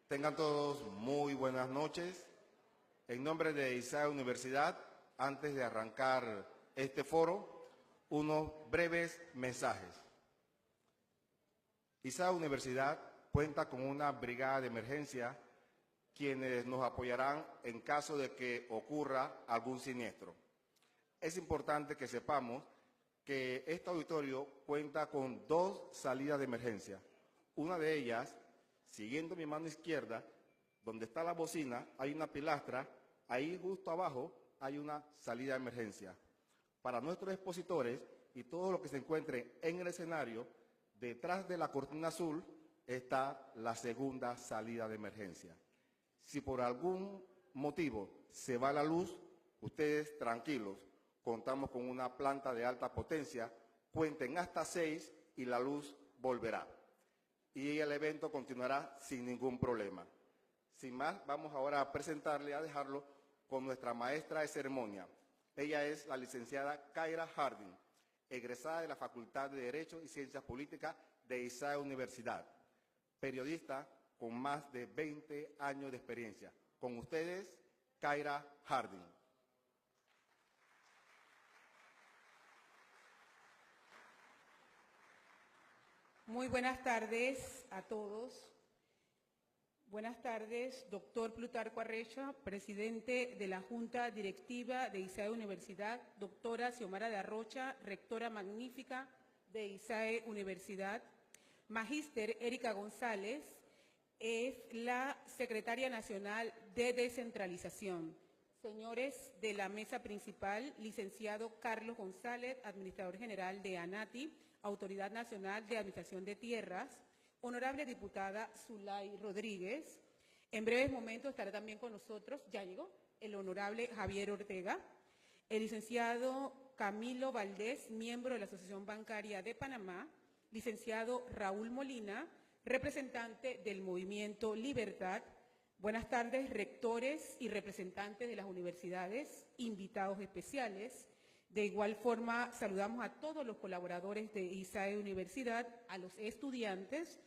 Tengan todos muy buenas noches. En nombre de ISAE Universidad, antes de arrancar este foro, unos breves mensajes. ISAE Universidad cuenta con una brigada de emergencia quienes nos apoyarán en caso de que ocurra algún siniestro. Es importante que sepamos que este auditorio cuenta con 2 salidas de emergencia. Una de ellas, siguiendo mi mano izquierda, donde está la bocina, hay una pilastra, ahí justo abajo hay una salida de emergencia. Para nuestros expositores y todos los que se encuentren en el escenario, detrás de la cortina azul está la segunda salida de emergencia. Si por algún motivo se va la luz, ustedes tranquilos, contamos con una planta de alta potencia, cuenten hasta 6 y la luz volverá. Y el evento continuará sin ningún problema. Sin más, vamos ahora a presentarle, a dejarlo con nuestra maestra de ceremonia. Ella es la licenciada Kaira Harding, egresada de la Facultad de Derecho y Ciencias Políticas de ISAE Universidad, periodista con más de 20 años de experiencia. Con ustedes, Kaira Harding. Muy buenas tardes a todos. Buenas tardes, doctor Plutarco Arrecha, presidente de la Junta Directiva de ISAE Universidad, doctora Xiomara de Arrocha, rectora magnífica de ISAE Universidad, magíster Erika González, es la secretaria nacional de descentralización. Señores de la mesa principal, licenciado Carlos González, administrador general de ANATI, Autoridad Nacional de Administración de Tierras, honorable diputada Zulay Rodríguez. En breves momentos estará también con nosotros, ya llegó, el honorable Javier Ortega, el licenciado Camilo Valdés, miembro de la Asociación Bancaria de Panamá, licenciado Raúl Molina, representante del Movimiento Libertad. Buenas tardes, rectores y representantes de las universidades, invitados especiales. De igual forma, saludamos a todos los colaboradores de ISAE Universidad, a los estudiantes,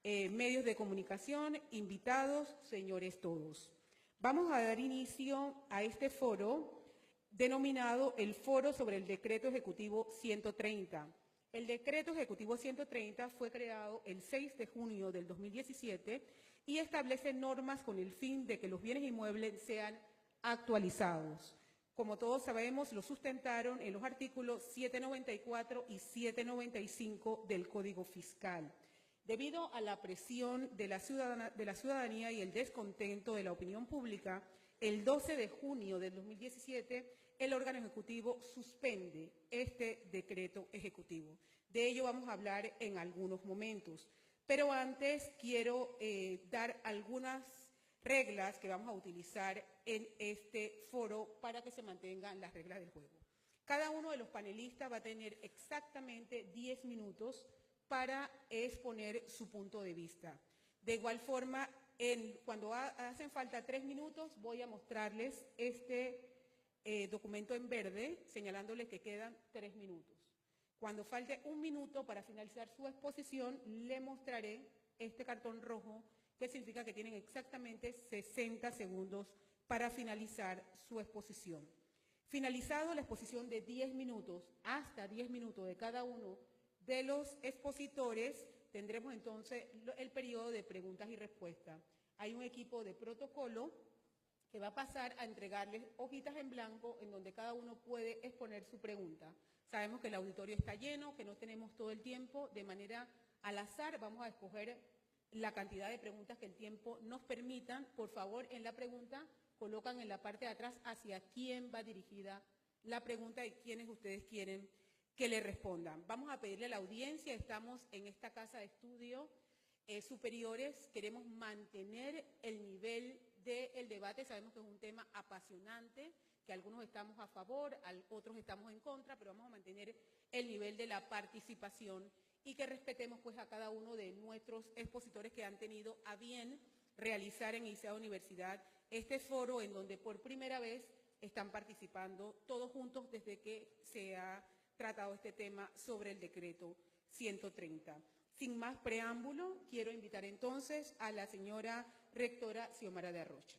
medios de comunicación, invitados, señores todos. Vamos a dar inicio a este foro denominado el Foro sobre el Decreto Ejecutivo 130. El Decreto Ejecutivo 130 fue creado el 6 de junio del 2017 y establece normas con el fin de que los bienes inmuebles sean actualizados. Como todos sabemos, lo sustentaron en los artículos 794 y 795 del Código Fiscal. Debido a la presión de la ciudadanía y el descontento de la opinión pública, el 12 de junio del 2017, el órgano ejecutivo suspende este decreto ejecutivo. De ello vamos a hablar en algunos momentos. Pero antes quiero dar algunas reglas que vamos a utilizar en este foro para que se mantengan las reglas del juego. Cada uno de los panelistas va a tener exactamente 10 minutos para exponer su punto de vista. De igual forma, cuando hacen falta 3 minutos, voy a mostrarles este documento en verde, señalándoles que quedan 3 minutos. Cuando falte 1 minuto para finalizar su exposición, le mostraré este cartón rojo, que significa que tienen exactamente 60 segundos para finalizar su exposición. Finalizado la exposición de 10 minutos, hasta 10 minutos de cada uno de los expositores, tendremos entonces el periodo de preguntas y respuestas. Hay un equipo de protocolo que va a pasar a entregarles hojitas en blanco en donde cada uno puede exponer su pregunta. Sabemos que el auditorio está lleno, que no tenemos todo el tiempo, de manera al azar vamos a escoger la cantidad de preguntas que el tiempo nos permitan. Por favor, en la pregunta colocan en la parte de atrás hacia quién va dirigida la pregunta y quiénes ustedes quieren que le respondan. Vamos a pedirle a la audiencia, estamos en esta casa de estudio superiores, queremos mantener el nivel del debate, sabemos que es un tema apasionante, que algunos estamos a favor, otros estamos en contra, pero vamos a mantener el nivel de la participación y que respetemos pues a cada uno de nuestros expositores que han tenido a bien realizar en ISAE Universidad este foro en donde por primera vez están participando todos juntos desde que se ha tratado este tema sobre el decreto 130. Sin más preámbulo, quiero invitar entonces a la señora rectora Xiomara de Arrocha.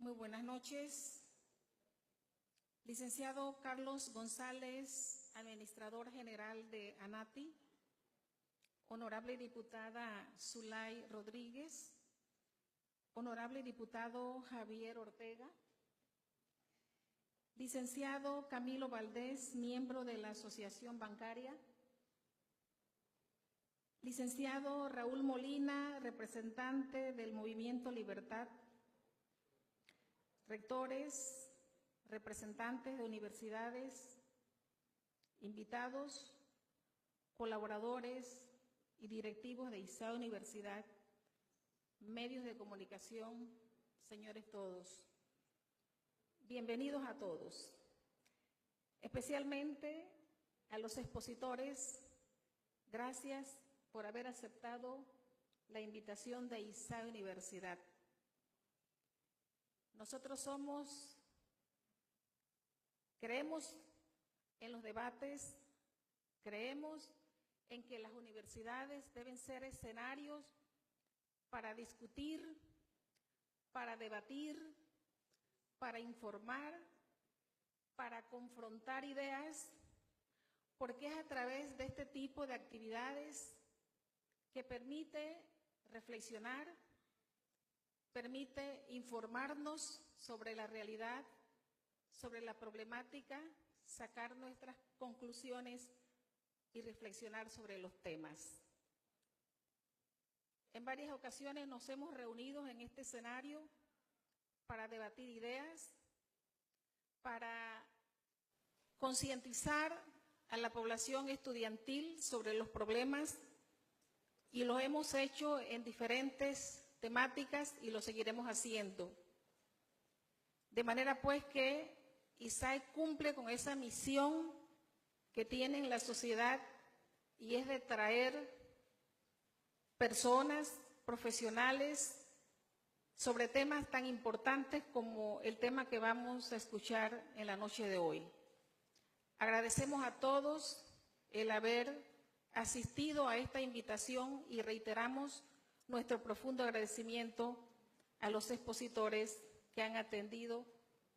Muy buenas noches. Licenciado Carlos González, administrador general de ANATI, honorable diputada Zulay Rodríguez, honorable diputado Javier Ortega, licenciado Camilo Valdés, miembro de la Asociación Bancaria, licenciado Raúl Molina, representante del Movimiento Libertad, rectores, representantes de universidades, invitados, colaboradores y directivos de ISAE Universidad, medios de comunicación, señores todos, bienvenidos a todos, especialmente a los expositores, gracias por haber aceptado la invitación de ISAE Universidad. Nosotros creemos en los debates, creemos en que las universidades deben ser escenarios para discutir, para debatir, para informar, para confrontar ideas, porque es a través de este tipo de actividades que permite reflexionar, permite informarnos sobre la realidad, sobre la problemática, sacar nuestras conclusiones y reflexionar sobre los temas. En varias ocasiones nos hemos reunido en este escenario para debatir ideas, para concientizar a la población estudiantil sobre los problemas y lo hemos hecho en diferentes temáticas y lo seguiremos haciendo. De manera pues que ISAE cumple con esa misión que tiene en la sociedad y es de traer personas profesionales sobre temas tan importantes como el tema que vamos a escuchar en la noche de hoy. Agradecemos a todos el haber asistido a esta invitación y reiteramos nuestro profundo agradecimiento a los expositores que han atendido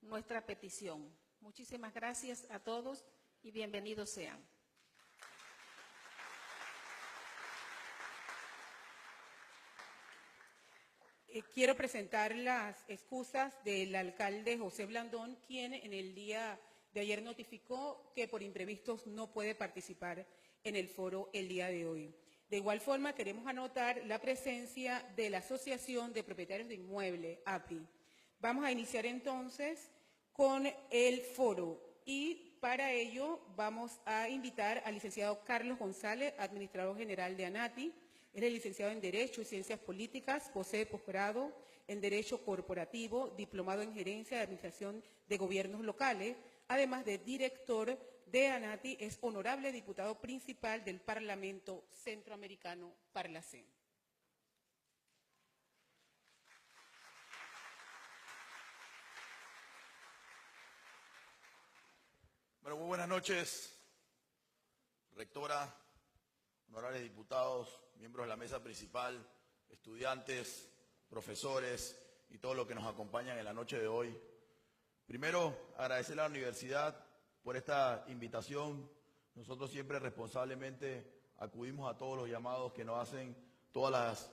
nuestra petición. Muchísimas gracias a todos y bienvenidos sean. Quiero presentar las excusas del alcalde José Blandón, quien en el día de ayer notificó que por imprevistos no puede participar en el foro el día de hoy. De igual forma, queremos anotar la presencia de la Asociación de Propietarios de Inmueble, API. Vamos a iniciar entonces con el foro y para ello vamos a invitar al licenciado Carlos González, administrador general de ANATI. Él es licenciado en Derecho y Ciencias Políticas, posee posgrado en Derecho Corporativo, diplomado en Gerencia de Administración de Gobiernos Locales, además de director de ANATI, es honorable diputado principal del Parlamento Centroamericano, Parlacén. Bueno, muy buenas noches, rectora, honorables diputados, miembros de la mesa principal, estudiantes, profesores y todos los que nos acompañan en la noche de hoy. Primero, agradecerle a la universidad por esta invitación. Nosotros siempre responsablemente acudimos a todos los llamados que nos hacen todas las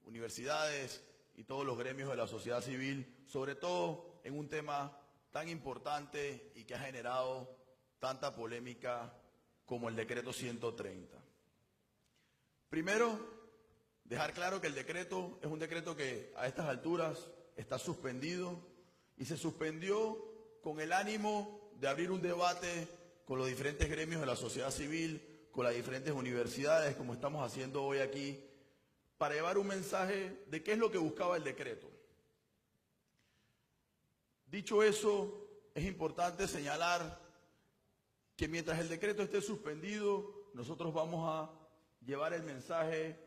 universidades y todos los gremios de la sociedad civil, sobre todo en un tema tan importante y que ha generado tanta polémica como el decreto 130. Primero, dejar claro que el decreto es un decreto que a estas alturas está suspendido y se suspendió con el ánimo de abrir un debate con los diferentes gremios de la sociedad civil, con las diferentes universidades, como estamos haciendo hoy aquí, para llevar un mensaje de qué es lo que buscaba el decreto. Dicho eso, es importante señalar que mientras el decreto esté suspendido, nosotros vamos a llevar el mensaje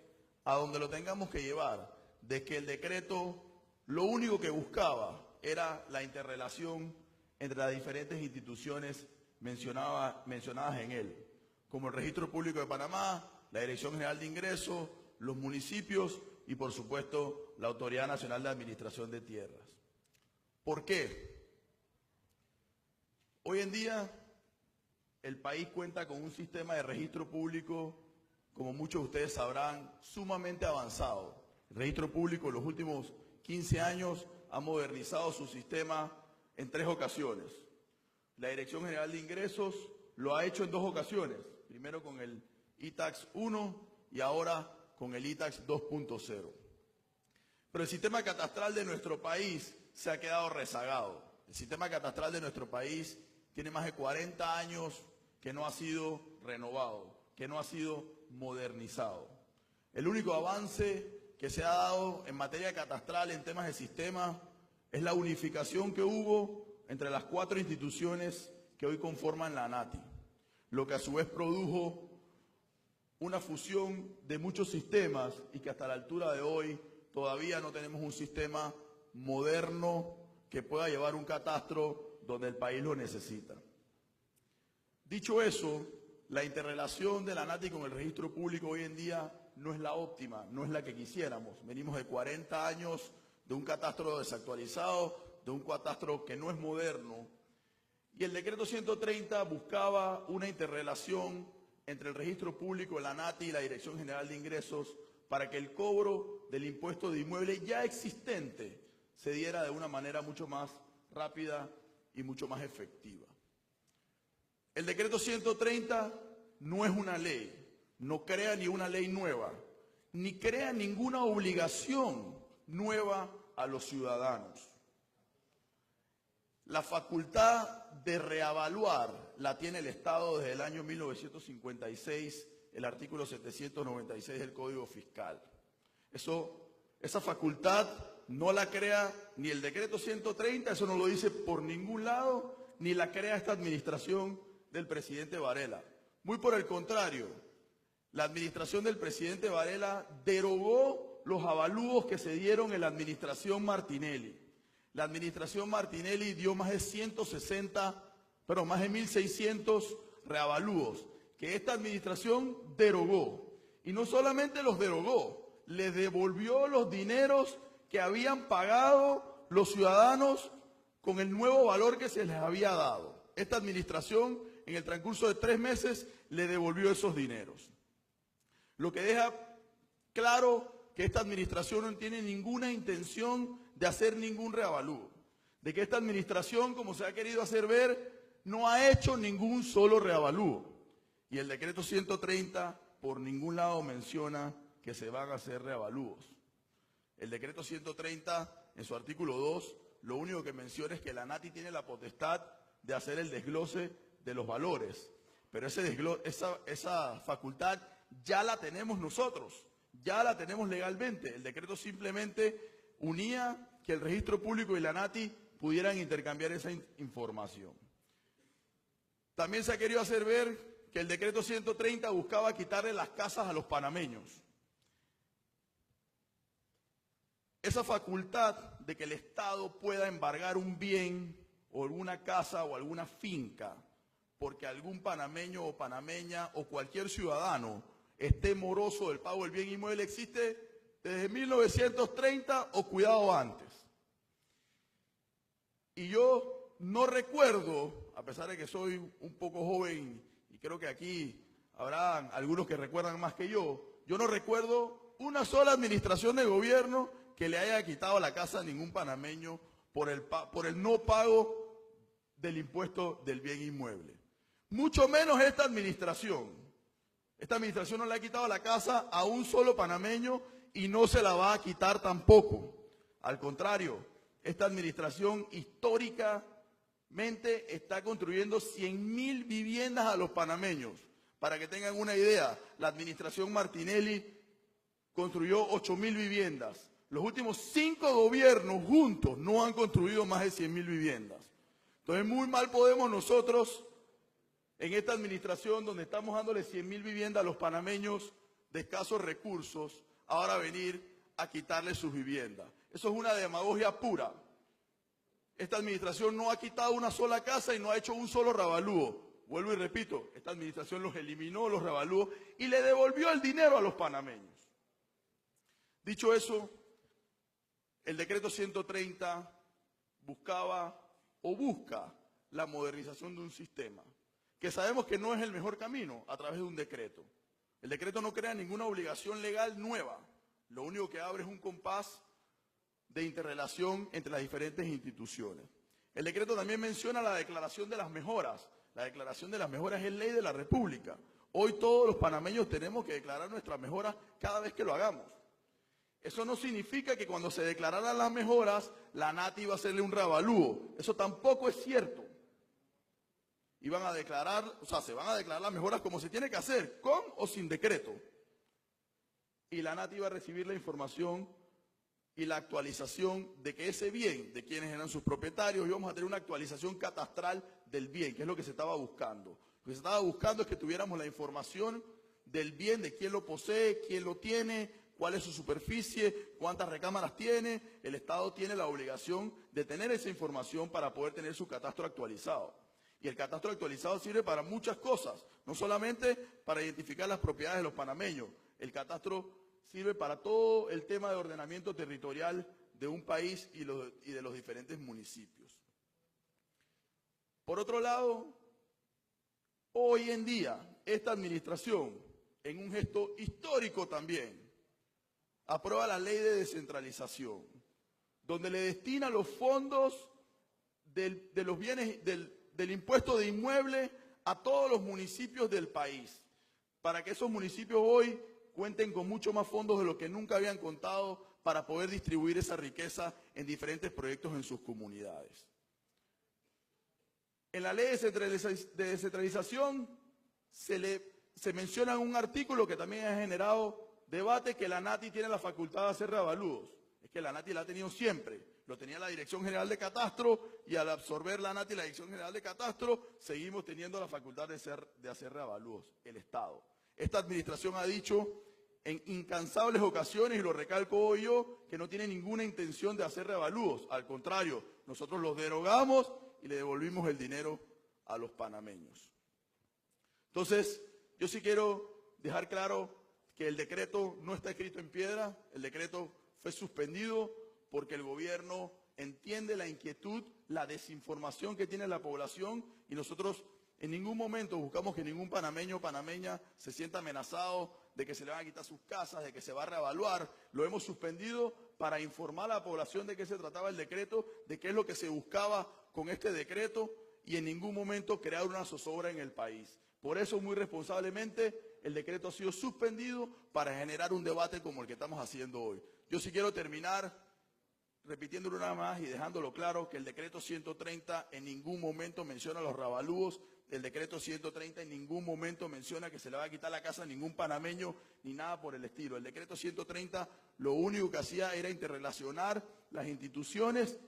a donde lo tengamos que llevar, de que el decreto lo único que buscaba era la interrelación entre las diferentes instituciones mencionadas en él, como el Registro Público de Panamá, la Dirección General de Ingresos, los municipios y, por supuesto, la Autoridad Nacional de Administración de Tierras. ¿Por qué? Hoy en día el país cuenta con un sistema de registro público, como muchos de ustedes sabrán, sumamente avanzado. El registro público en los últimos 15 años ha modernizado su sistema en 3 ocasiones. La Dirección General de Ingresos lo ha hecho en 2 ocasiones, primero con el ITAX 1 y ahora con el ITAX 2.0. Pero el sistema catastral de nuestro país se ha quedado rezagado. El sistema catastral de nuestro país tiene más de 40 años que no ha sido renovado, que no ha sido modernizado. El único avance que se ha dado en materia catastral, en temas de sistema, es la unificación que hubo entre las 4 instituciones que hoy conforman la ANATI, lo que a su vez produjo una fusión de muchos sistemas y que hasta la altura de hoy todavía no tenemos un sistema moderno que pueda llevar un catastro donde el país lo necesita. Dicho eso, la interrelación de la ANATI con el registro público hoy en día no es la óptima, no es la que quisiéramos. Venimos de 40 años de un catastro desactualizado, de un catastro que no es moderno. Y el decreto 130 buscaba una interrelación entre el registro público, la ANATI y la Dirección General de Ingresos para que el cobro del impuesto de inmueble ya existente se diera de una manera mucho más rápida y mucho más efectiva. El decreto 130 no es una ley, no crea ni una ley nueva, ni crea ninguna obligación nueva a los ciudadanos. La facultad de reavaluar la tiene el Estado desde el año 1956, el artículo 796 del Código Fiscal. Esa facultad no la crea ni el decreto 130, eso no lo dice por ningún lado, ni la crea esta administración del presidente Varela. Muy por el contrario, la administración del presidente Varela derogó los avalúos que se dieron en la administración Martinelli. La administración Martinelli dio más de 1.600 reavalúos que esta administración derogó. Y no solamente los derogó, les devolvió los dineros que habían pagado los ciudadanos con el nuevo valor que se les había dado. Esta administración, en el transcurso de 3 meses, le devolvió esos dineros. Lo que deja claro que esta administración no tiene ninguna intención de hacer ningún reavalúo, de que esta administración, como se ha querido hacer ver, no ha hecho ningún solo reavalúo. Y el decreto 130 por ningún lado menciona que se van a hacer reavalúos. El decreto 130, en su artículo 2, lo único que menciona es que la ANATI tiene la potestad de hacer el desglose de los valores, pero esa facultad ya la tenemos nosotros, ya la tenemos legalmente. El decreto simplemente unía que el registro público y la ANATI pudieran intercambiar esa información. También se ha querido hacer ver que el decreto 130 buscaba quitarle las casas a los panameños. Esa facultad de que el Estado pueda embargar un bien o alguna casa o alguna finca porque algún panameño o panameña o cualquier ciudadano esté moroso del pago del bien inmueble existe desde 1930 o cuidado antes. Y yo no recuerdo, a pesar de que soy un poco joven y creo que aquí habrán algunos que recuerdan más que yo no recuerdo una sola administración de gobierno que le haya quitado la casa a ningún panameño por el no pago del impuesto del bien inmueble. Mucho menos esta administración. Esta administración no le ha quitado la casa a un solo panameño y no se la va a quitar tampoco. Al contrario, esta administración históricamente está construyendo 100.000 viviendas a los panameños. Para que tengan una idea, la administración Martinelli construyó 8.000 viviendas. Los últimos 5 gobiernos juntos no han construido más de 100.000 viviendas. Entonces muy mal podemos nosotros, en esta administración donde estamos dándole 100.000 viviendas a los panameños, de escasos recursos, ahora venir a quitarles sus viviendas. Eso es una demagogia pura. Esta administración no ha quitado una sola casa y no ha hecho un solo reavalúo. Vuelvo y repito, esta administración los eliminó, los reavalúos, y le devolvió el dinero a los panameños. Dicho eso, el decreto 130 buscaba o busca la modernización de un sistema, que sabemos que no es el mejor camino a través de un decreto. El decreto no crea ninguna obligación legal nueva, lo único que abre es un compás de interrelación entre las diferentes instituciones. El decreto también menciona la declaración de las mejoras. La declaración de las mejoras es ley de la República. Hoy todos los panameños tenemos que declarar nuestras mejoras cada vez que lo hagamos. Eso no significa que cuando se declararan las mejoras, la ANATI iba a hacerle un reavalúo. Eso tampoco es cierto. Iban a declarar, o sea, se van a declarar las mejoras como se tiene que hacer, con o sin decreto. Y la ANATI iba a recibir la información y la actualización de que ese bien, de quienes eran sus propietarios, íbamos a tener una actualización catastral del bien, que es lo que se estaba buscando. Lo que se estaba buscando es que tuviéramos la información del bien, de quién lo posee, quién lo tiene, cuál es su superficie, cuántas recámaras tiene. El Estado tiene la obligación de tener esa información para poder tener su catastro actualizado. Y el catastro actualizado sirve para muchas cosas, no solamente para identificar las propiedades de los panameños. El catastro sirve para todo el tema de ordenamiento territorial de un país y de los diferentes municipios. Por otro lado, hoy en día, esta administración, en un gesto histórico también, aprueba la ley de descentralización, donde le destina los fondos de los bienes del impuesto de inmueble a todos los municipios del país, para que esos municipios hoy cuenten con mucho más fondos de lo que nunca habían contado para poder distribuir esa riqueza en diferentes proyectos en sus comunidades. En la ley de descentralización se menciona en un artículo que también ha generado debate, que la ANATI tiene la facultad de hacer reavalúos. Es que la ANATI la ha tenido siempre. Lo tenía la Dirección General de Catastro y al absorber la ANATI la Dirección General de Catastro, seguimos teniendo la facultad de hacer reavalúos, el Estado. Esta administración ha dicho en incansables ocasiones, y lo recalco hoy yo, que no tiene ninguna intención de hacer reavalúos. Al contrario, nosotros los derogamos y le devolvimos el dinero a los panameños. Entonces, yo sí quiero dejar claro que el decreto no está escrito en piedra, el decreto fue suspendido porque el gobierno entiende la inquietud, la desinformación que tiene la población, y nosotros en ningún momento buscamos que ningún panameño o panameña se sienta amenazado de que se le van a quitar sus casas, de que se va a reevaluar. Lo hemos suspendido para informar a la población de qué se trataba el decreto, de qué es lo que se buscaba con este decreto, y en ningún momento crear una zozobra en el país. Por eso, muy responsablemente, el decreto ha sido suspendido para generar un debate como el que estamos haciendo hoy. Yo sí quiero terminar repitiéndolo una más y dejándolo claro, que el decreto 130 en ningún momento menciona los reavalúos. El decreto 130 en ningún momento menciona que se le va a quitar la casa a ningún panameño, ni nada por el estilo. El decreto 130 lo único que hacía era interrelacionar las instituciones,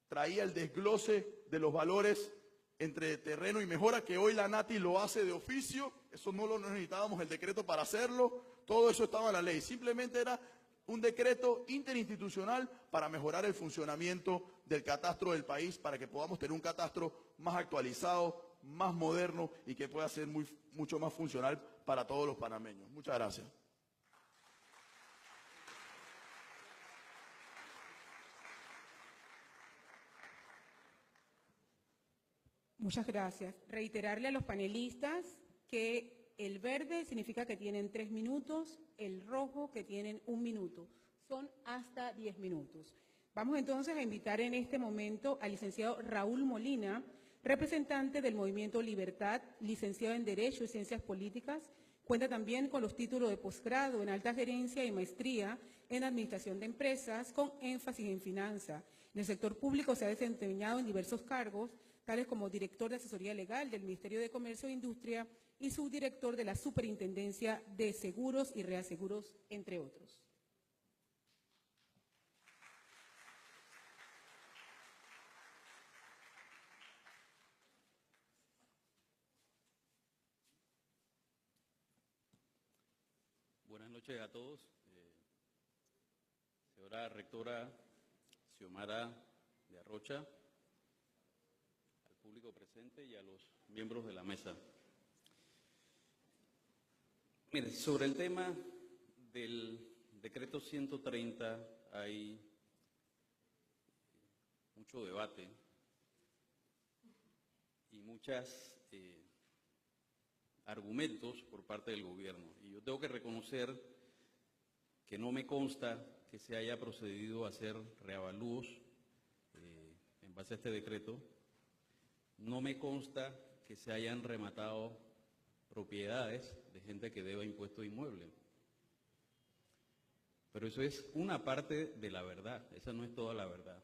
traía el desglose de los valores entre terreno y mejora, que hoy la ANATI lo hace de oficio. Eso no lo necesitábamos el decreto para hacerlo, todo eso estaba en la ley. Simplemente era un decreto interinstitucional para mejorar el funcionamiento del catastro del país, para que podamos tener un catastro más actualizado, más moderno y que pueda ser mucho más funcional para todos los panameños. Muchas gracias. Muchas gracias. Reiterarle a los panelistas que el verde significa que tienen 3 minutos, el rojo que tienen 1 minuto. Son hasta 10 minutos. Vamos entonces a invitar en este momento al licenciado Raúl Molina, representante del Movimiento Libertad, licenciado en Derecho y Ciencias Políticas. Cuenta también con los títulos de posgrado en Alta Gerencia y Maestría en Administración de Empresas, con énfasis en finanza. En el sector público se ha desempeñado en diversos cargos, tales como director de asesoría legal del Ministerio de Comercio e Industria y subdirector de la Superintendencia de Seguros y Reaseguros, entre otros. Buenas noches a todos. Señora rectora Xiomara de Arrocha, al público presente y a los miembros de la mesa. Mire, sobre el tema del decreto 130 hay mucho debate y muchos argumentos por parte del gobierno. Y yo tengo que reconocer que no me consta que se haya procedido a hacer reavalúos en base a este decreto. No me consta que se hayan rematado propiedades de gente que deba impuesto inmueble. Pero eso es una parte de la verdad, esa no es toda la verdad.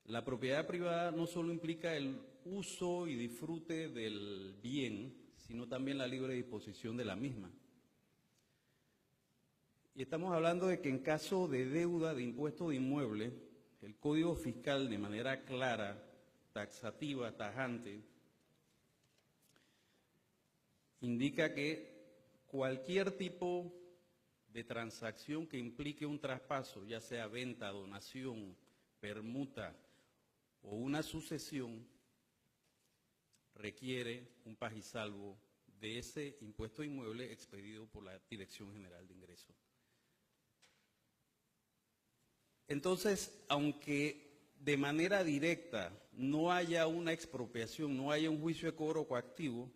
La propiedad privada no solo implica el uso y disfrute del bien, sino también la libre disposición de la misma. Y estamos hablando de que en caso de deuda de impuesto de inmueble, el Código Fiscal de manera clara, taxativa, tajante, indica que cualquier tipo de transacción que implique un traspaso, ya sea venta, donación, permuta o una sucesión, requiere un pagisalvo de ese impuesto inmueble expedido por la Dirección General de Ingresos. Entonces, aunque de manera directa no haya una expropiación, no haya un juicio de cobro coactivo,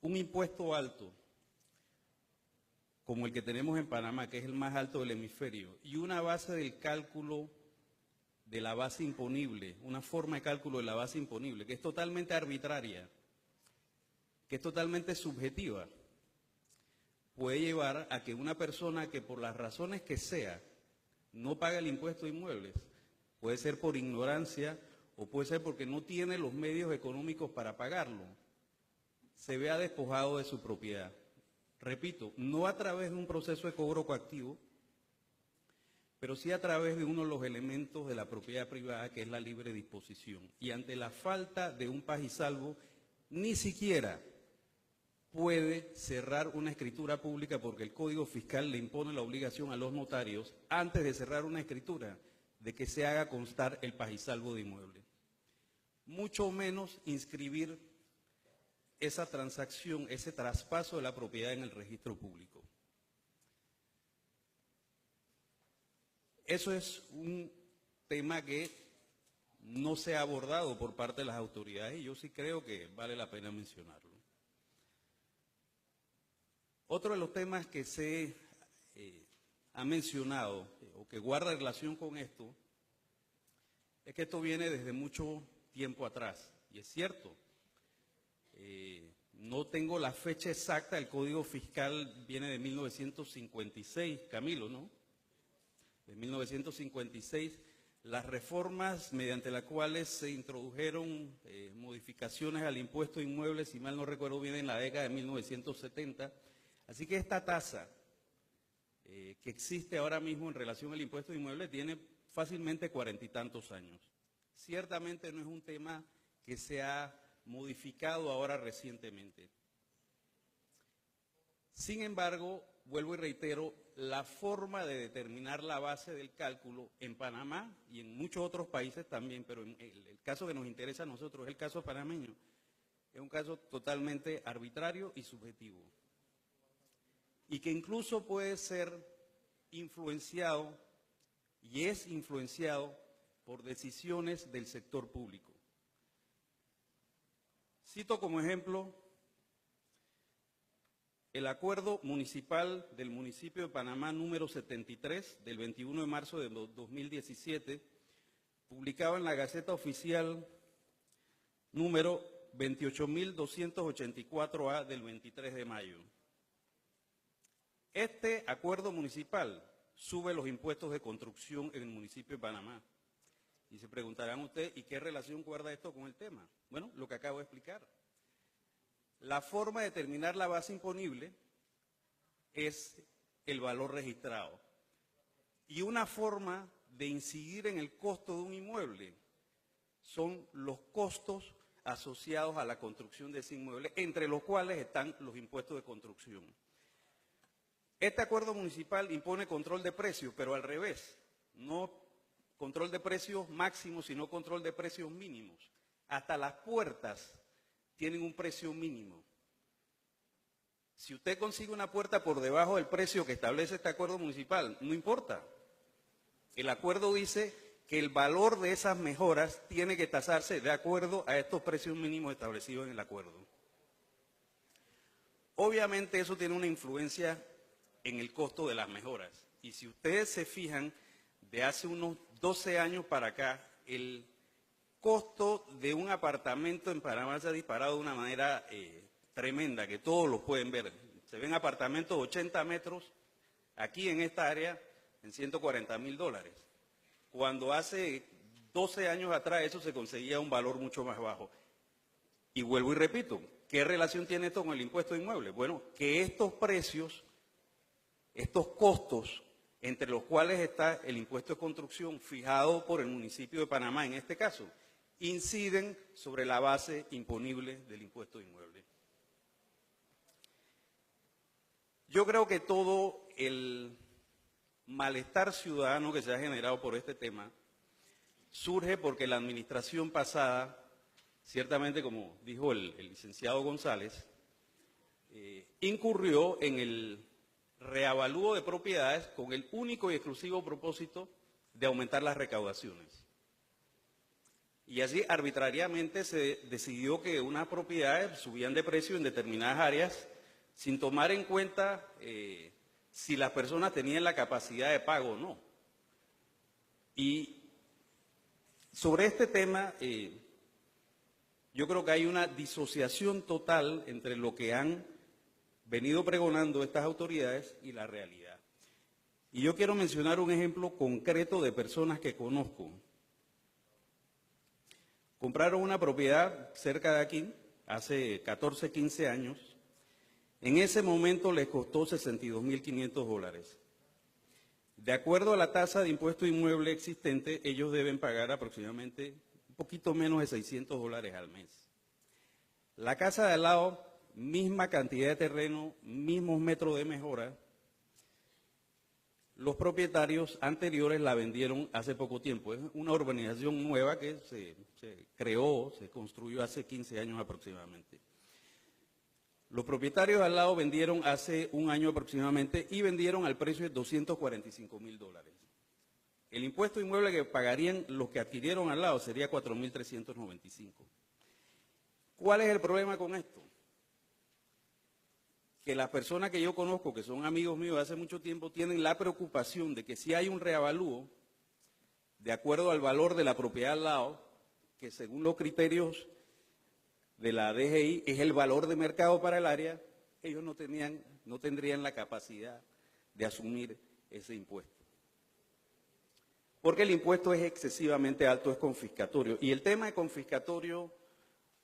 un impuesto alto, como el que tenemos en Panamá, que es el más alto del hemisferio, y una base del cálculo de la base imponible, una forma de cálculo de la base imponible, que es totalmente arbitraria, que es totalmente subjetiva, puede llevar a que una persona que por las razones que sea no paga el impuesto de inmuebles, puede ser por ignorancia o puede ser porque no tiene los medios económicos para pagarlo, se vea despojado de su propiedad. Repito, no a través de un proceso de cobro coactivo, pero sí a través de uno de los elementos de la propiedad privada, que es la libre disposición. Y ante la falta de un pagisalvo, ni siquiera puede cerrar una escritura pública, porque el Código Fiscal le impone la obligación a los notarios, antes de cerrar una escritura, de que se haga constar el pagisalvo de inmueble. Mucho menos inscribir esa transacción, ese traspaso de la propiedad en el registro público. Eso es un tema que no se ha abordado por parte de las autoridades y yo sí creo que vale la pena mencionarlo. Otro de los temas que se ha mencionado o que guarda relación con esto es que esto viene desde mucho tiempo atrás. Y es cierto, no tengo la fecha exacta, el Código Fiscal viene de 1956, Camilo, ¿no? De 1956, las reformas mediante las cuales se introdujeron modificaciones al impuesto de inmuebles, si mal no recuerdo bien, en la década de 1970. Así que esta tasa que existe ahora mismo en relación al impuesto de inmuebles tiene fácilmente 40 y tantos años. Ciertamente no es un tema que se ha modificado ahora recientemente. Sin embargo, vuelvo y reitero, la forma de determinar la base del cálculo en Panamá y en muchos otros países también, pero en el caso que nos interesa a nosotros es el caso panameño, es un caso totalmente arbitrario y subjetivo, y que incluso puede ser influenciado y es influenciado por decisiones del sector público. Cito como ejemplo el acuerdo municipal del municipio de Panamá número 73 del 21 de marzo de 2017, publicado en la Gaceta Oficial número 28.284A del 23 de mayo. Este acuerdo municipal sube los impuestos de construcción en el municipio de Panamá. Y se preguntarán ustedes, ¿y qué relación guarda esto con el tema? Bueno, lo que acabo de explicar. La forma de determinar la base imponible es el valor registrado. Y una forma de incidir en el costo de un inmueble son los costos asociados a la construcción de ese inmueble, entre los cuales están los impuestos de construcción. Este acuerdo municipal impone control de precios, pero al revés, no control de precios máximos, sino control de precios mínimos. Hasta las puertas tienen un precio mínimo. Si usted consigue una puerta por debajo del precio que establece este acuerdo municipal, no importa. El acuerdo dice que el valor de esas mejoras tiene que tasarse de acuerdo a estos precios mínimos establecidos en el acuerdo. Obviamente eso tiene una influencia en el costo de las mejoras. Y si ustedes se fijan, de hace unos 12 años para acá, el costo de un apartamento en Panamá se ha disparado de una manera tremenda, que todos lo pueden ver. Se ven apartamentos de 80 metros aquí en esta área en $140,000. Cuando hace 12 años atrás eso se conseguía un valor mucho más bajo. Y vuelvo y repito, ¿qué relación tiene esto con el impuesto de inmuebles? Bueno, que estos precios, estos costos, entre los cuales está el impuesto de construcción fijado por el municipio de Panamá en este caso, inciden sobre la base imponible del impuesto de inmuebles. Yo creo que todo el malestar ciudadano que se ha generado por este tema surge porque la administración pasada, ciertamente como dijo el licenciado González, incurrió en el reavalúo de propiedades con el único y exclusivo propósito de aumentar las recaudaciones. Y así arbitrariamente se decidió que unas propiedades subían de precio en determinadas áreas sin tomar en cuenta si las personas tenían la capacidad de pago o no. Y sobre este tema, yo creo que hay una disociación total entre lo que han venido pregonando estas autoridades y la realidad. Y yo quiero mencionar un ejemplo concreto de personas que conozco. Compraron una propiedad cerca de aquí, hace 14, 15 años. En ese momento les costó $62,500. De acuerdo a la tasa de impuesto inmueble existente, ellos deben pagar aproximadamente un poquito menos de $600 al mes. La casa de al lado, misma cantidad de terreno, mismos metros de mejora. Los propietarios anteriores la vendieron hace poco tiempo. Es una urbanización nueva que se creó, se construyó hace 15 años aproximadamente. Los propietarios al lado vendieron hace un año aproximadamente y vendieron al precio de $245,000. El impuesto inmueble que pagarían los que adquirieron al lado sería $4,395. ¿Cuál es el problema con esto? Que las personas que yo conozco, que son amigos míos de hace mucho tiempo, tienen la preocupación de que si hay un reavalúo, de acuerdo al valor de la propiedad al lado, que según los criterios de la DGI es el valor de mercado para el área, ellos no tendrían la capacidad de asumir ese impuesto. Porque el impuesto es excesivamente alto, es confiscatorio. Y el tema de confiscatorio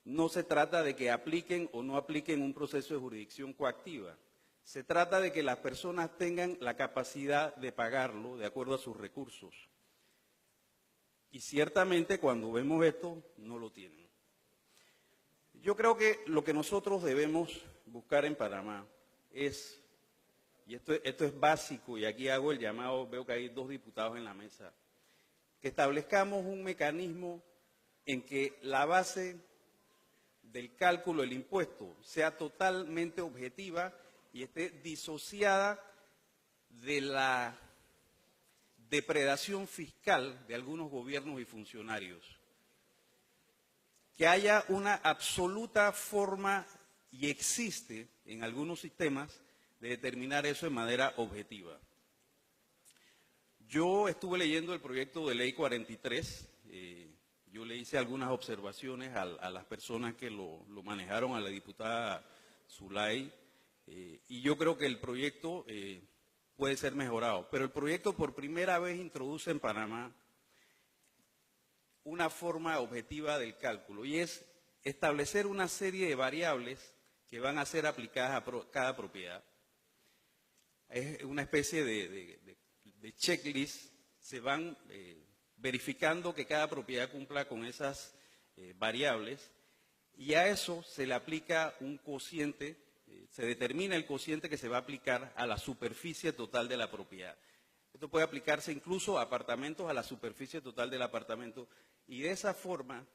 no se trata de que apliquen o no apliquen un proceso de jurisdicción coactiva. Se trata de que las personas tengan la capacidad de pagarlo de acuerdo a sus recursos. Y ciertamente cuando vemos esto, no lo tienen. Yo creo que lo que nosotros debemos buscar en Panamá es, y esto es básico, y aquí hago el llamado, veo que hay 2 diputados en la mesa, que establezcamos un mecanismo en que la base del cálculo del impuesto sea totalmente objetiva y esté disociada de la depredación fiscal de algunos gobiernos y funcionarios. Que haya una absoluta forma, y existe en algunos sistemas, de determinar eso de manera objetiva. Yo estuve leyendo el proyecto de ley 43, yo le hice algunas observaciones a las personas que lo manejaron, a la diputada Zulay, y yo creo que el proyecto puede ser mejorado. Pero el proyecto por primera vez introduce en Panamá una forma objetiva del cálculo, y es establecer una serie de variables que van a ser aplicadas a cada propiedad. Es una especie de checklist, se van verificando que cada propiedad cumpla con esas variables, y a eso se le aplica un cociente, se determina el cociente que se va a aplicar a la superficie total de la propiedad. Esto puede aplicarse incluso a apartamentos, a la superficie total del apartamento, y de esa forma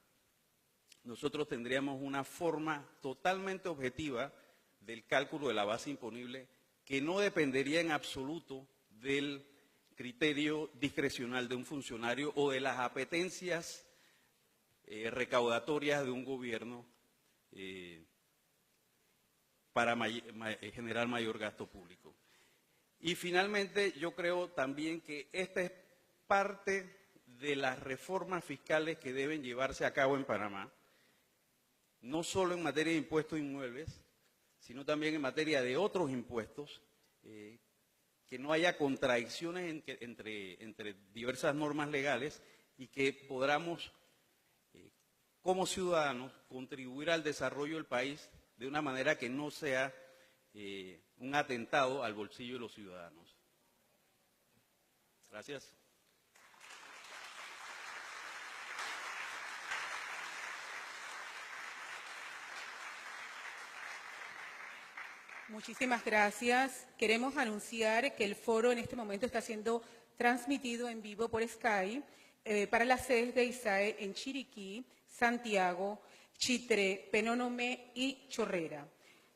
nosotros tendríamos una forma totalmente objetiva del cálculo de la base imponible que no dependería en absoluto del criterio discrecional de un funcionario o de las apetencias recaudatorias de un gobierno para generar mayor gasto público. Y finalmente, yo creo también que esta es parte de las reformas fiscales que deben llevarse a cabo en Panamá, no solo en materia de impuestos inmuebles, sino también en materia de otros impuestos, que no haya contradicciones entre diversas normas legales y que podamos, como ciudadanos, contribuir al desarrollo del país de una manera que no sea un atentado al bolsillo de los ciudadanos. Gracias. Muchísimas gracias. Queremos anunciar que el foro en este momento está siendo transmitido en vivo por Sky para las sedes de ISAE en Chiriquí, Santiago, Chitré, Penonomé y Chorrera.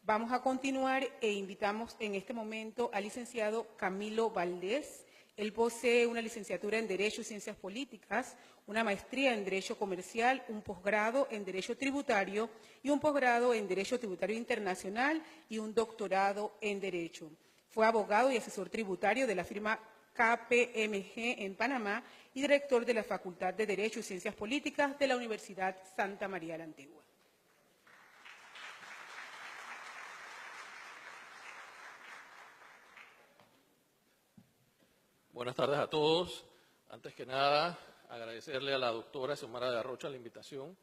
Vamos a continuar e invitamos en este momento al licenciado Camilo Valdés. Él posee una licenciatura en Derecho y Ciencias Políticas, una maestría en Derecho Comercial, un posgrado en Derecho Tributario y un posgrado en Derecho Tributario Internacional y un doctorado en Derecho. Fue abogado y asesor tributario de la firma KPMG en Panamá y director de la Facultad de Derecho y Ciencias Políticas de la Universidad Santa María la Antigua. Buenas tardes a todos. Antes que nada, agradecerle a la doctora Xiomara de Arrocha la invitación.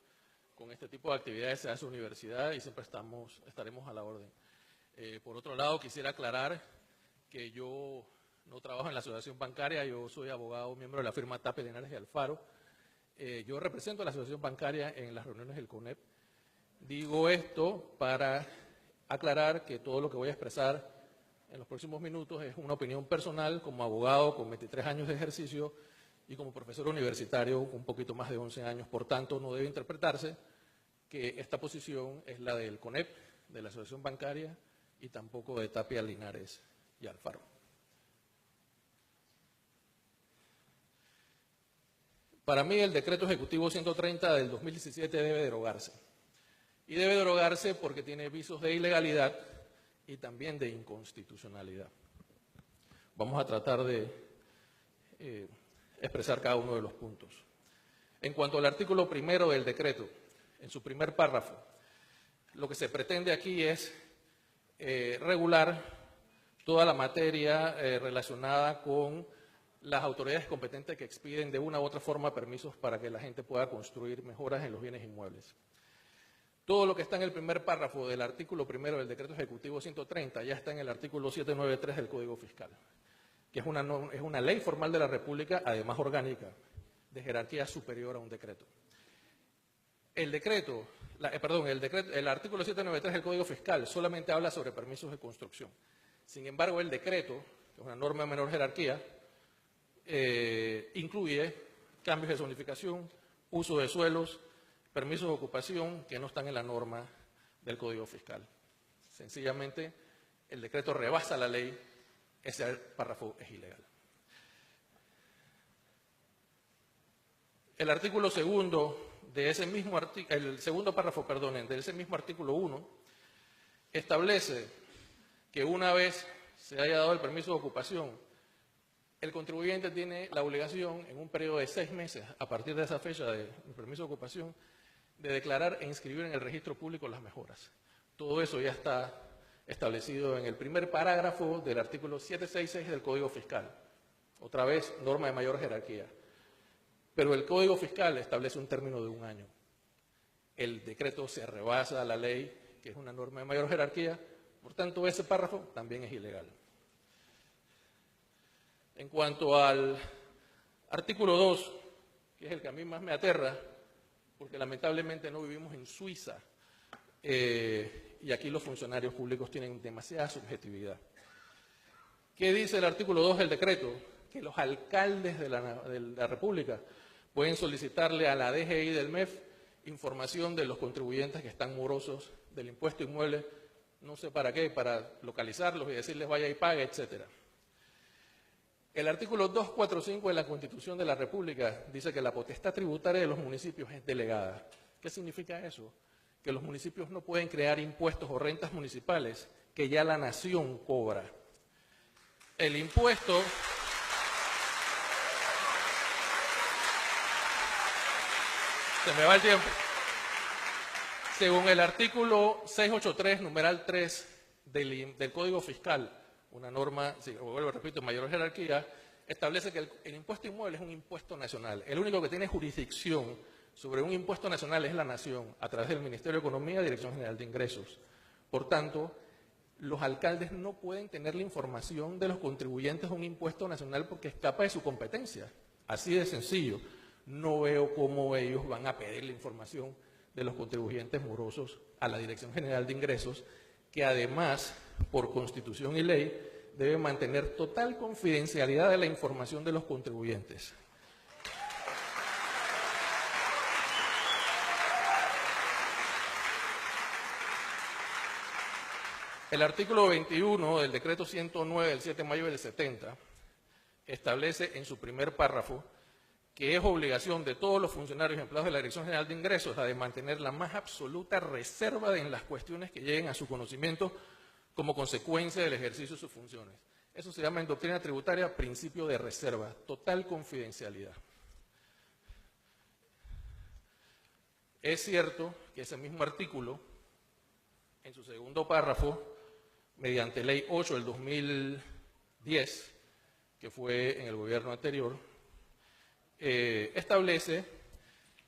Con este tipo de actividades se hace universidad y siempre estaremos a la orden. Por otro lado, quisiera aclarar que yo no trabajo en la asociación bancaria, yo soy abogado, miembro de la firma Tape, Linares y Alfaro. Yo represento a la asociación bancaria en las reuniones del CONEP. Digo esto para aclarar que todo lo que voy a expresar en los próximos minutos es una opinión personal como abogado con 23 años de ejercicio y como profesor universitario un poquito más de 11 años. Por tanto, no debe interpretarse que esta posición es la del CONEP, de la Asociación Bancaria y tampoco de Tapia, Linares y Alfaro. Para mí, el Decreto Ejecutivo 130 del 2017 debe derogarse. Y debe derogarse porque tiene visos de ilegalidad y también de inconstitucionalidad. Vamos a tratar de expresar cada uno de los puntos. En cuanto al artículo primero del decreto, en su primer párrafo, lo que se pretende aquí es regular toda la materia relacionada con las autoridades competentes que expiden de una u otra forma permisos para que la gente pueda construir mejoras en los bienes inmuebles. Todo lo que está en el primer párrafo del artículo primero del Decreto Ejecutivo 130 ya está en el artículo 793 del Código Fiscal, que es una ley formal de la República, además orgánica, de jerarquía superior a un decreto. El artículo 793 del Código Fiscal solamente habla sobre permisos de construcción. Sin embargo, el decreto, que es una norma de menor jerarquía, incluye cambios de zonificación, uso de suelos, permisos de ocupación que no están en la norma del Código Fiscal. Sencillamente, el decreto rebasa la ley, ese párrafo es ilegal. El artículo segundo de ese mismo el segundo párrafo, perdonen, de ese mismo artículo 1 establece que una vez se haya dado el permiso de ocupación, el contribuyente tiene la obligación en un periodo de 6 meses a partir de esa fecha del permiso de ocupación de declarar e inscribir en el registro público las mejoras. Todo eso ya está establecido en el primer parágrafo del artículo 766 del Código Fiscal. Otra vez, norma de mayor jerarquía. Pero el Código Fiscal establece un término de 1 año. El decreto se rebasa a la ley, que es una norma de mayor jerarquía, por tanto ese párrafo también es ilegal. En cuanto al artículo 2, que es el que a mí más me aterra, porque lamentablemente no vivimos en Suiza, y aquí los funcionarios públicos tienen demasiada subjetividad. ¿Qué dice el artículo 2 del decreto? Que los alcaldes de la República pueden solicitarle a la DGI del MEF información de los contribuyentes que están morosos del impuesto inmueble, no sé para qué, para localizarlos y decirles vaya y pague, etcétera. El artículo 245 de la Constitución de la República dice que la potestad tributaria de los municipios es delegada. ¿Qué significa eso? Que los municipios no pueden crear impuestos o rentas municipales que ya la nación cobra. El impuesto... Se me va el tiempo. Según el artículo 683, numeral 3 del Código Fiscal, una norma, si vuelvo repito, mayor jerarquía, establece que el impuesto inmueble es un impuesto nacional. El único que tiene jurisdicción sobre un impuesto nacional es la nación, a través del Ministerio de Economía y Dirección General de Ingresos. Por tanto, los alcaldes no pueden tener la información de los contribuyentes de un impuesto nacional porque escapa de su competencia. Así de sencillo. No veo cómo ellos van a pedir la información de los contribuyentes morosos a la Dirección General de Ingresos, que además, por Constitución y ley, debe mantener total confidencialidad de la información de los contribuyentes. El artículo 21 del decreto 109 del 7 de mayo del 70 establece en su primer párrafo que es obligación de todos los funcionarios y empleados de la Dirección General de Ingresos la de mantener la más absoluta reserva en las cuestiones que lleguen a su conocimiento como consecuencia del ejercicio de sus funciones. Eso se llama en doctrina tributaria principio de reserva, total confidencialidad. Es cierto que ese mismo artículo, en su segundo párrafo, mediante Ley 8 del 2010, que fue en el gobierno anterior, establece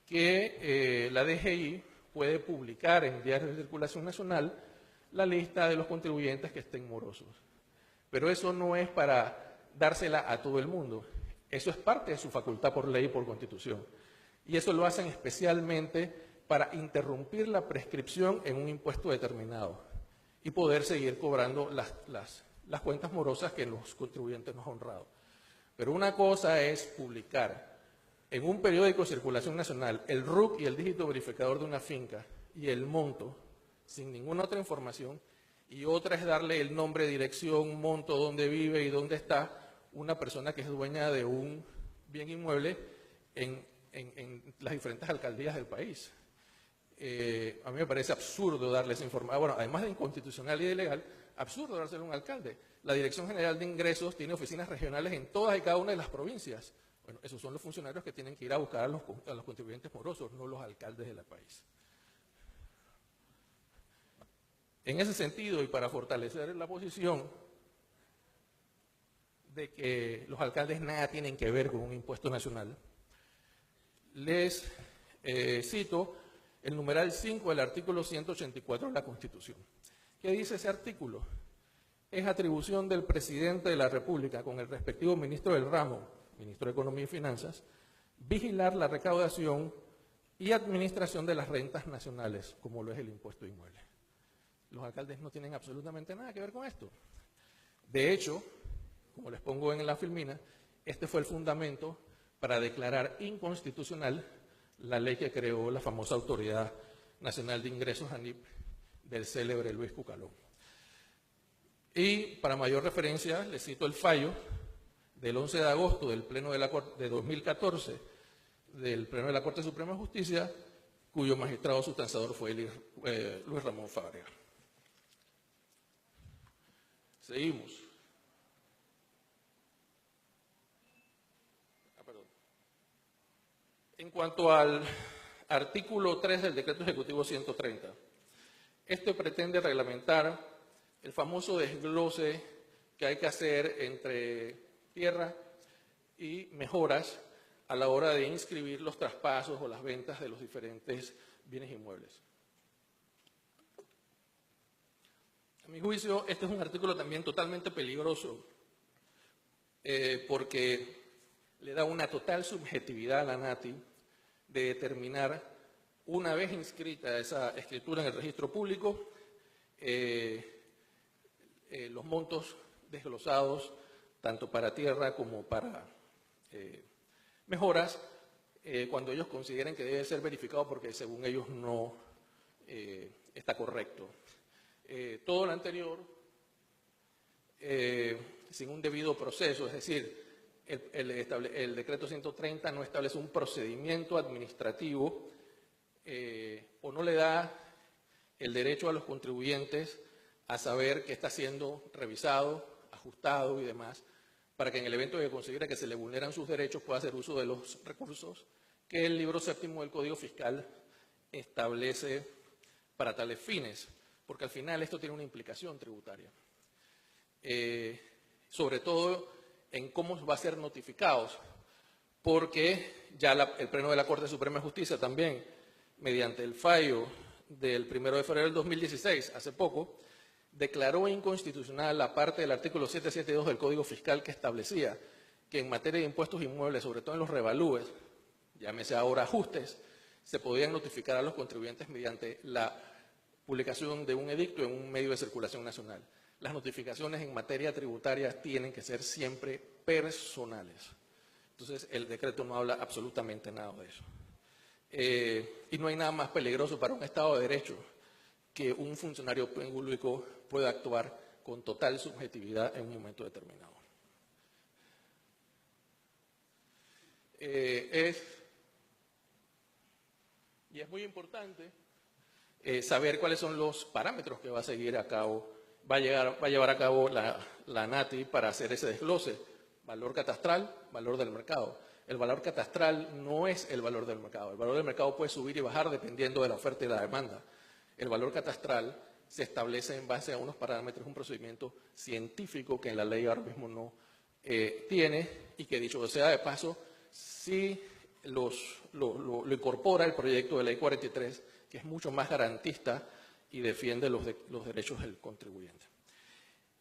que la DGI puede publicar en diarios de circulación nacional la lista de los contribuyentes que estén morosos. Pero eso no es para dársela a todo el mundo. Eso es parte de su facultad por ley y por Constitución. Y eso lo hacen especialmente para interrumpir la prescripción en un impuesto determinado y poder seguir cobrando las cuentas morosas que los contribuyentes nos han honrado. Pero una cosa es publicar en un periódico de circulación nacional el RUC y el dígito verificador de una finca y el monto, sin ninguna otra información, y otra es darle el nombre, dirección, monto, dónde vive y dónde está una persona que es dueña de un bien inmueble en las diferentes alcaldías del país. A mí me parece absurdo darle esa información. Bueno, además de inconstitucional y ilegal, absurdo dárselo a un alcalde. La Dirección General de Ingresos tiene oficinas regionales en todas y cada una de las provincias. Bueno, esos son los funcionarios que tienen que ir a buscar a los contribuyentes morosos, no los alcaldes del país. En ese sentido, y para fortalecer la posición de que los alcaldes nada tienen que ver con un impuesto nacional, les cito el numeral 5 del artículo 184 de la Constitución. ¿Qué dice ese artículo? Es atribución del presidente de la República con el respectivo ministro del ramo, ministro de Economía y Finanzas, vigilar la recaudación y administración de las rentas nacionales, como lo es el impuesto inmueble. Los alcaldes no tienen absolutamente nada que ver con esto. De hecho, como les pongo en la filmina, este fue el fundamento para declarar inconstitucional la ley que creó la famosa Autoridad Nacional de Ingresos, ANIP, del célebre Luis Cucalón. Y para mayor referencia, les cito el fallo del 11 de agosto del Pleno de la Corte de 2014, del Pleno de la Corte Suprema de Justicia, cuyo magistrado sustanzador fue Luis Ramón Fábrega. Seguimos. En cuanto al artículo 3 del Decreto Ejecutivo 130, este pretende reglamentar el famoso desglose que hay que hacer entre tierra y mejoras a la hora de inscribir los traspasos o las ventas de los diferentes bienes inmuebles. A mi juicio, este es un artículo también totalmente peligroso porque le da una total subjetividad a la NATI de determinar Una vez inscrita esa escritura en el registro público, los montos desglosados, tanto para tierra como para mejoras, cuando ellos consideren que debe ser verificado porque según ellos no está correcto. Todo lo anterior, sin un debido proceso, es decir, el decreto 130 no establece un procedimiento administrativo o no le da el derecho a los contribuyentes a saber que está siendo revisado, ajustado y demás, para que en el evento de que considere que se le vulneran sus derechos pueda hacer uso de los recursos que el libro séptimo del Código Fiscal establece para tales fines, porque al final esto tiene una implicación tributaria. Sobre todo en cómo va a ser notificados, porque ya el Pleno de la Corte Suprema de Justicia también, mediante el fallo del 1 de febrero del 2016, hace poco, declaró inconstitucional la parte del artículo 772 del Código Fiscal que establecía que en materia de impuestos inmuebles, sobre todo en los revalúes, llámese ahora ajustes, se podían notificar a los contribuyentes mediante la publicación de un edicto en un medio de circulación nacional. Las notificaciones en materia tributaria tienen que ser siempre personales. Entonces, el decreto no habla absolutamente nada de eso. Y no hay nada más peligroso para un Estado de Derecho que un funcionario público pueda actuar con total subjetividad en un momento determinado. Y es muy importante saber cuáles son los parámetros que va a seguir a cabo, va a llevar a cabo la NATI para hacer ese desglose. Valor catastral, valor del mercado. El valor catastral no es el valor del mercado. El valor del mercado puede subir y bajar dependiendo de la oferta y la demanda. El valor catastral se establece en base a unos parámetros, un procedimiento científico que en la ley ahora mismo no tiene y que, dicho sea de paso, sí lo incorpora el proyecto de ley 43, que es mucho más garantista y defiende los derechos del contribuyente.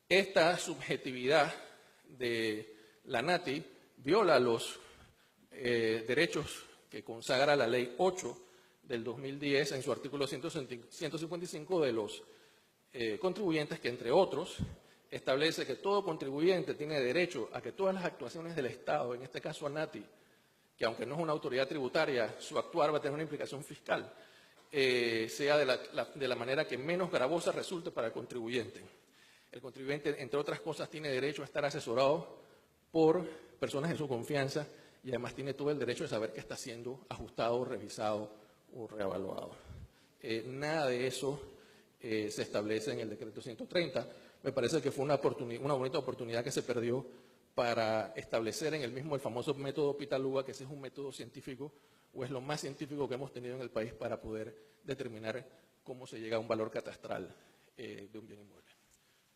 Esta subjetividad de la NATI viola los derechos que consagra la Ley 8 del 2010 en su artículo 155 de los contribuyentes, que entre otros establece que todo contribuyente tiene derecho a que todas las actuaciones del Estado, en este caso a NATI, que aunque no es una autoridad tributaria, su actuar va a tener una implicación fiscal, sea de la manera que menos gravosa resulte para el contribuyente. El contribuyente, entre otras cosas, tiene derecho a estar asesorado por personas de su confianza y además tiene todo el derecho de saber que está siendo ajustado, revisado o reevaluado. Nada de eso se establece en el decreto 130. Me parece que fue una bonita oportunidad que se perdió para establecer en el mismo el famoso método Pitaluga, que ese es un método científico o es lo más científico que hemos tenido en el país para poder determinar cómo se llega a un valor catastral de un bien inmueble.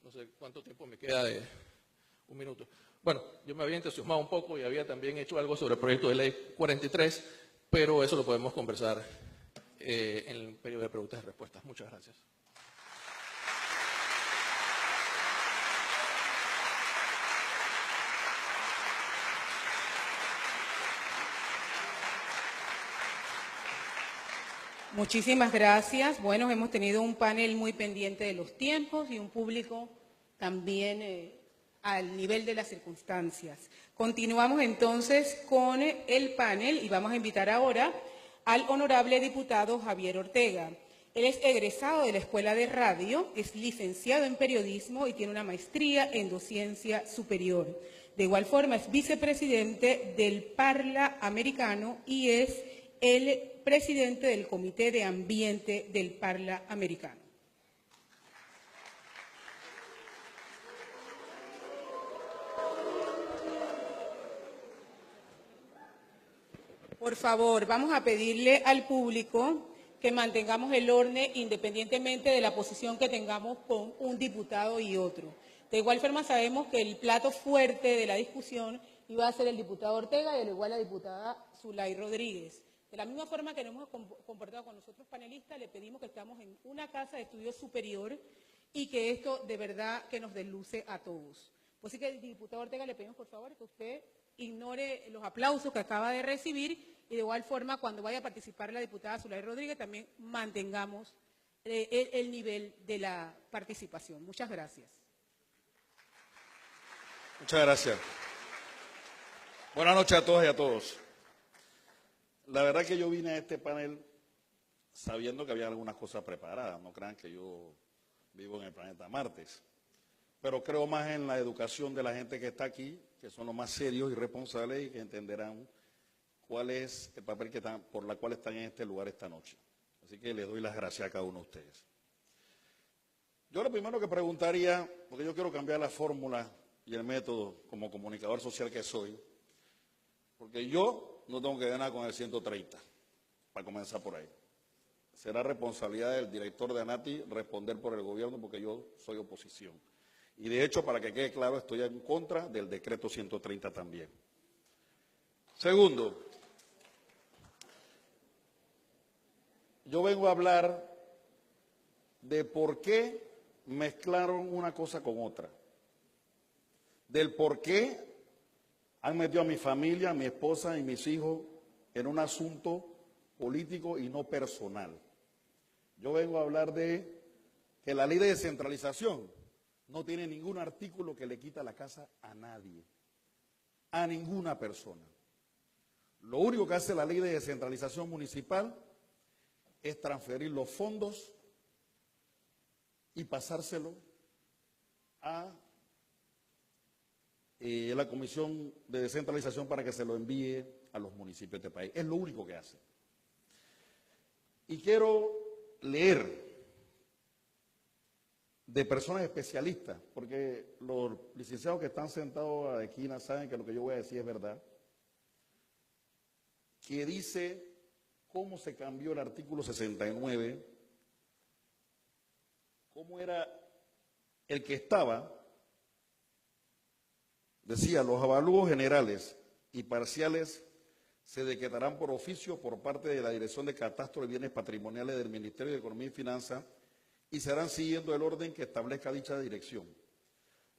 No sé cuánto tiempo me queda de un minuto. Bueno, yo me había entusiasmado un poco y había también hecho algo sobre el proyecto de ley 43, pero eso lo podemos conversar en el periodo de preguntas y respuestas. Muchas gracias. Muchísimas gracias. Bueno, hemos tenido un panel muy pendiente de los tiempos y un público también al nivel de las circunstancias. Continuamos entonces con el panel y vamos a invitar ahora al honorable diputado Javier Ortega. Él es egresado de la Escuela de Radio, es licenciado en periodismo y tiene una maestría en docencia superior. De igual forma es vicepresidente del Parla Americano y es el presidente del Comité de Ambiente del Parla Americano. Por favor, vamos a pedirle al público que mantengamos el orden independientemente de la posición que tengamos con un diputado y otro. De igual forma sabemos que el plato fuerte de la discusión iba a ser el diputado Ortega y al igual la diputada Zulay Rodríguez. De la misma forma que nos hemos comportado con nosotros panelistas, le pedimos que estamos en una casa de estudios superior y que esto de verdad que nos desluce a todos. Así que, diputado Ortega, le pedimos por favor que usted ignore los aplausos que acaba de recibir y de igual forma cuando vaya a participar la diputada Zulay Rodríguez también mantengamos el nivel de la participación. Muchas gracias. Muchas gracias. Buenas noches a todas y a todos. La verdad que yo vine a este panel sabiendo que había algunas cosas preparadas. No crean que yo vivo en el planeta Martes. Pero creo más en la educación de la gente que está aquí, que son los más serios y responsables y que entenderán cuál es el papel por la cual están en este lugar esta noche. Así que les doy las gracias a cada uno de ustedes. Yo lo primero que preguntaría, porque yo quiero cambiar la fórmula y el método como comunicador social que soy, porque yo no tengo que ganar con el 130, para comenzar por ahí. Será responsabilidad del director de ANATI responder por el gobierno porque yo soy oposición. Y de hecho, para que quede claro, estoy en contra del decreto 130 también. Segundo, yo vengo a hablar de por qué mezclaron una cosa con otra. Del por qué han metido a mi familia, a mi esposa y mis hijos en un asunto político y no personal. Yo vengo a hablar de que la ley de descentralización no tiene ningún artículo que le quita la casa a nadie, a ninguna persona. Lo único que hace la ley de descentralización municipal es transferir los fondos y pasárselo a la Comisión de Descentralización para que se lo envíe a los municipios de este país. Es lo único que hace. Y quiero leer de personas especialistas, porque los licenciados que están sentados a la esquina saben que lo que yo voy a decir es verdad, que dice cómo se cambió el artículo 69, cómo era el que estaba, decía, los avalúos generales y parciales se decretarán por oficio por parte de la Dirección de Catastro de Bienes Patrimoniales del Ministerio de Economía y Finanzas y se harán siguiendo el orden que establezca dicha dirección.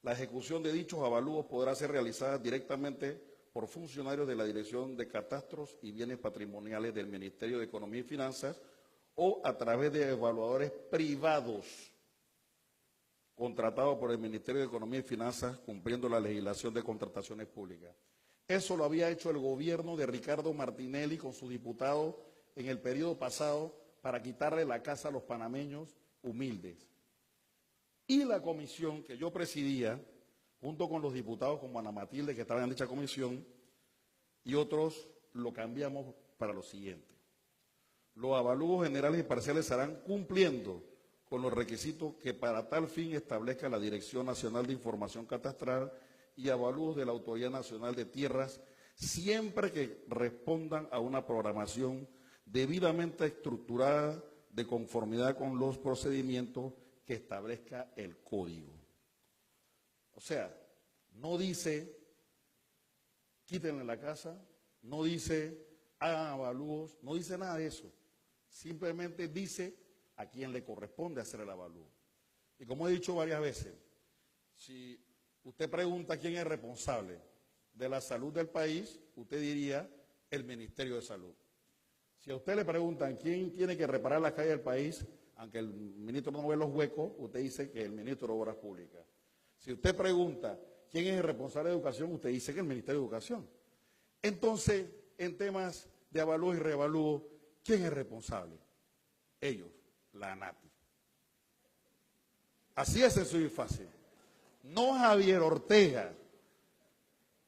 La ejecución de dichos avalúos podrá ser realizada directamente por funcionarios de la Dirección de Catastros y Bienes Patrimoniales del Ministerio de Economía y Finanzas o a través de evaluadores privados contratados por el Ministerio de Economía y Finanzas cumpliendo la legislación de contrataciones públicas. Eso lo había hecho el gobierno de Ricardo Martinelli con sus diputados en el periodo pasado para quitarle la casa a los panameños humildes. Y la comisión que yo presidía, junto con los diputados como Ana Matilde, que estaban en dicha comisión, y otros, lo cambiamos para lo siguiente. Los avalúos generales y parciales se harán cumpliendo con los requisitos que para tal fin establezca la Dirección Nacional de Información Catastral y avalúos de la Autoridad Nacional de Tierras, siempre que respondan a una programación debidamente estructurada de conformidad con los procedimientos que establezca el código. O sea, no dice quítenle la casa, no dice hagan avalúos, no dice nada de eso. Simplemente dice a quién le corresponde hacer el avalúo. Y como he dicho varias veces, si usted pregunta quién es responsable de la salud del país, usted diría el Ministerio de Salud. Si a usted le preguntan quién tiene que reparar las calles del país, aunque el ministro no ve los huecos, usted dice que el ministro de Obras Públicas. Si usted pregunta quién es el responsable de educación, usted dice que el Ministerio de Educación. Entonces, en temas de avalúo y reavalúo, ¿quién es responsable? Ellos, la ANATI. Así es sencillo y fácil. No Javier Ortega.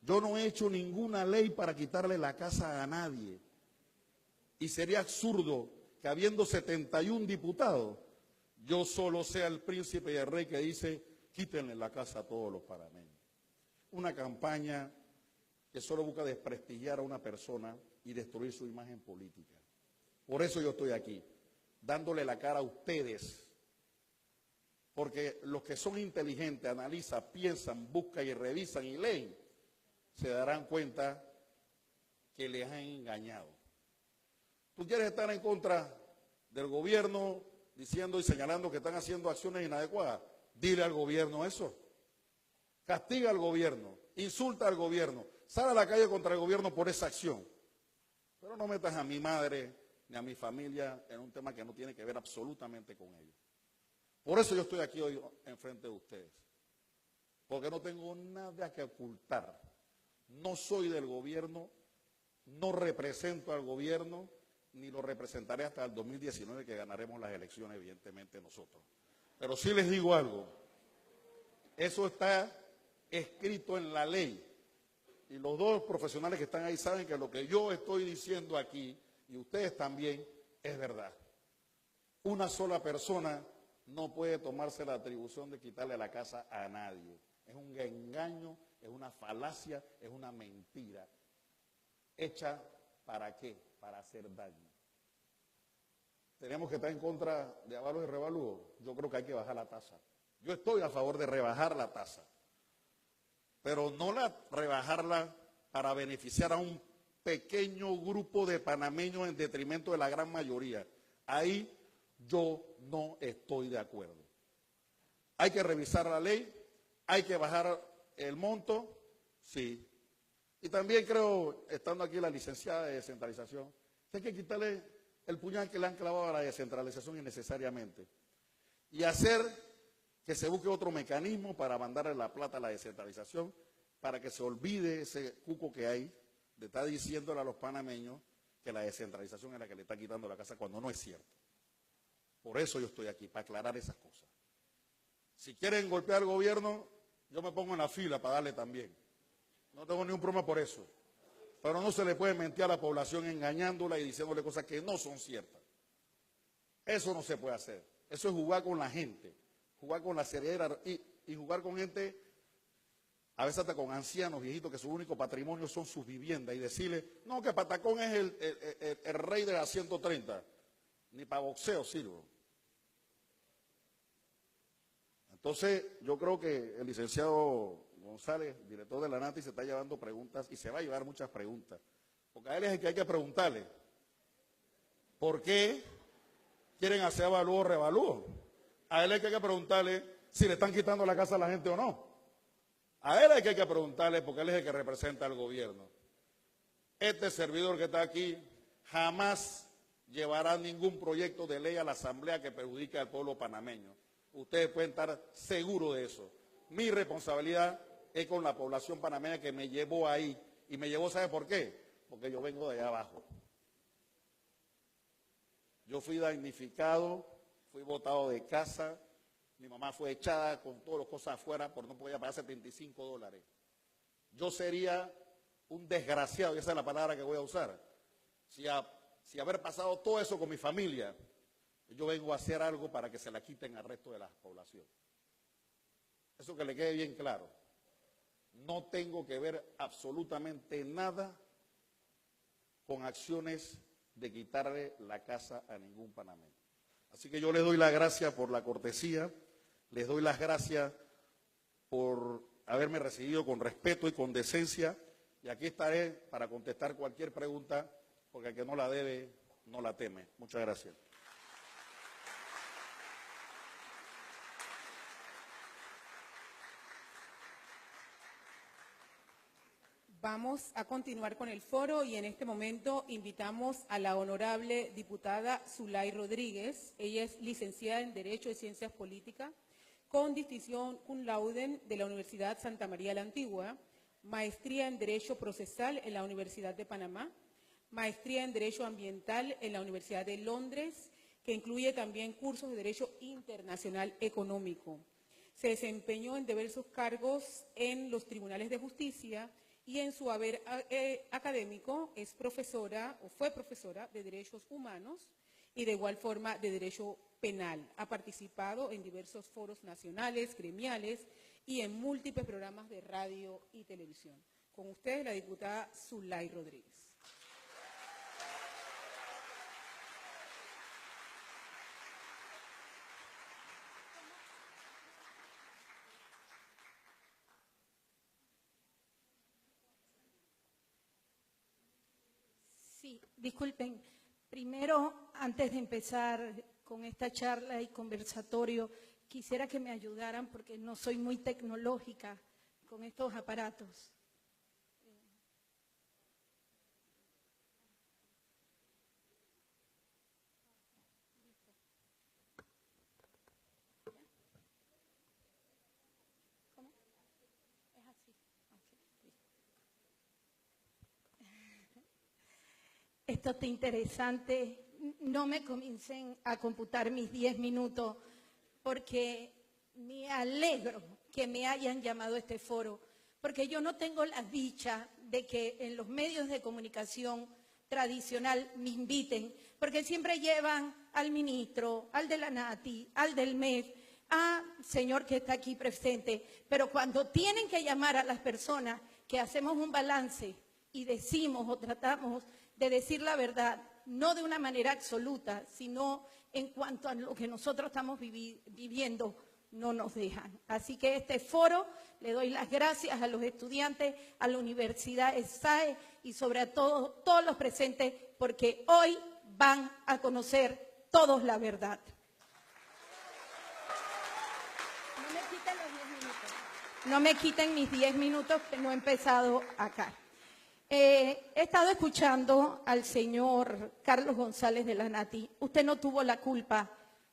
Yo no he hecho ninguna ley para quitarle la casa a nadie. Y sería absurdo que habiendo 71 diputados, yo solo sea el príncipe y el rey que dice, quítenle la casa a todos los panameños. Una campaña que solo busca desprestigiar a una persona y destruir su imagen política. Por eso yo estoy aquí, dándole la cara a ustedes. Porque los que son inteligentes, analizan, piensan, buscan y revisan y leen, se darán cuenta que les han engañado. ¿Tú quieres estar en contra del gobierno diciendo y señalando que están haciendo acciones inadecuadas? Dile al gobierno eso. castiga al gobierno, insulta al gobierno, sale a la calle contra el gobierno por esa acción. Pero no metas a mi madre ni a mi familia en un tema que no tiene que ver absolutamente con ellos. Por eso yo estoy aquí hoy enfrente de ustedes. Porque no tengo nada que ocultar. No soy del gobierno, no represento al gobierno, ni lo representaré hasta el 2019 que ganaremos las elecciones, evidentemente nosotros. Pero sí les digo algo, eso está escrito en la ley. Y los dos profesionales que están ahí saben que lo que yo estoy diciendo aquí, y ustedes también, es verdad. Una sola persona no puede tomarse la atribución de quitarle la casa a nadie. Es un engaño, es una falacia, es una mentira. ¿Hecha para qué? Para hacer daño. ¿Tenemos que estar en contra de avalos y revalúos? Yo creo que hay que bajar la tasa. Yo estoy a favor de rebajar la tasa, pero no rebajarla para beneficiar a un pequeño grupo de panameños en detrimento de la gran mayoría. Ahí yo no estoy de acuerdo. Hay que revisar la ley, hay que bajar el monto, sí. Y también creo, estando aquí la licenciada de descentralización, que hay que quitarle el puñal que le han clavado a la descentralización innecesariamente y hacer que se busque otro mecanismo para mandarle la plata a la descentralización, para que se olvide ese cuco que hay de estar diciéndole a los panameños que la descentralización es la que le está quitando la casa cuando no es cierto. Por eso yo estoy aquí, para aclarar esas cosas. Si quieren golpear al gobierno, yo me pongo en la fila para darle también. No tengo ningún problema por eso. Pero no se le puede mentir a la población engañándola y diciéndole cosas que no son ciertas. Eso no se puede hacer. Eso es jugar con la gente, jugar con la seriedad y jugar con gente, a veces hasta con ancianos, viejitos, que su único patrimonio son sus viviendas, y decirle, no, que Patacón es el rey de la 130, ni para boxeo sirvo. Entonces, yo creo que el licenciado González, director de la NATI, se está llevando preguntas y se va a llevar muchas preguntas. Porque a él es el que hay que preguntarle, ¿por qué quieren hacer avalúo o revalúo? A él es el que hay que preguntarle si le están quitando la casa a la gente o no. A él es el que hay que preguntarle porque él es el que representa al gobierno. Este servidor que está aquí jamás llevará ningún proyecto de ley a la Asamblea que perjudique al pueblo panameño. Ustedes pueden estar seguros de eso. Mi responsabilidad es con la población panameña que me llevó ahí. Y me llevó, ¿sabe por qué? Porque yo vengo de allá abajo. Yo fui damnificado, fui botado de casa, mi mamá fue echada con todas las cosas afuera por no poder pagar $75. Yo sería un desgraciado, y esa es la palabra que voy a usar, si haber pasado todo eso con mi familia, yo vengo a hacer algo para que se la quiten al resto de la población. Eso que le quede bien claro. No tengo que ver absolutamente nada con acciones de quitarle la casa a ningún panameño. Así que yo les doy las gracias por la cortesía, les doy las gracias por haberme recibido con respeto y con decencia, y aquí estaré para contestar cualquier pregunta, porque el que no la debe, no la teme. Muchas gracias. Vamos a continuar con el foro y en este momento invitamos a la honorable diputada Zulay Rodríguez. Ella es licenciada en Derecho y Ciencias Políticas, con distinción cum laude de la Universidad Santa María la Antigua, maestría en Derecho Procesal en la Universidad de Panamá, maestría en Derecho Ambiental en la Universidad de Londres, que incluye también cursos de Derecho Internacional Económico. Se desempeñó en diversos cargos en los tribunales de justicia y en su haber académico es profesora o fue profesora de Derechos Humanos y de igual forma de Derecho Penal. Ha participado en diversos foros nacionales, gremiales y en múltiples programas de radio y televisión. Con ustedes, la diputada Zulay Rodríguez. Sí, disculpen. Primero, antes de empezar con esta charla y conversatorio, quisiera que me ayudaran porque no soy muy tecnológica con estos aparatos. ¿Cómo? Es así. Esto está interesante. No me comiencen a computar mis 10 minutos porque me alegro que me hayan llamado a este foro, porque yo no tengo la dicha de que en los medios de comunicación tradicional me inviten, porque siempre llevan al ministro, al de la NATI, al del MEF, señor que está aquí presente, pero cuando tienen que llamar a las personas que hacemos un balance y decimos o tratamos de decir la verdad, no de una manera absoluta, sino en cuanto a lo que nosotros estamos viviendo, no nos dejan. Así que este foro le doy las gracias a los estudiantes, a la Universidad ESAE y sobre todo todos los presentes, porque hoy van a conocer todos la verdad. No me quiten los 10 minutos. No me quiten mis 10 minutos que no he empezado acá. He estado escuchando al señor Carlos González de la NATI. Usted no tuvo la culpa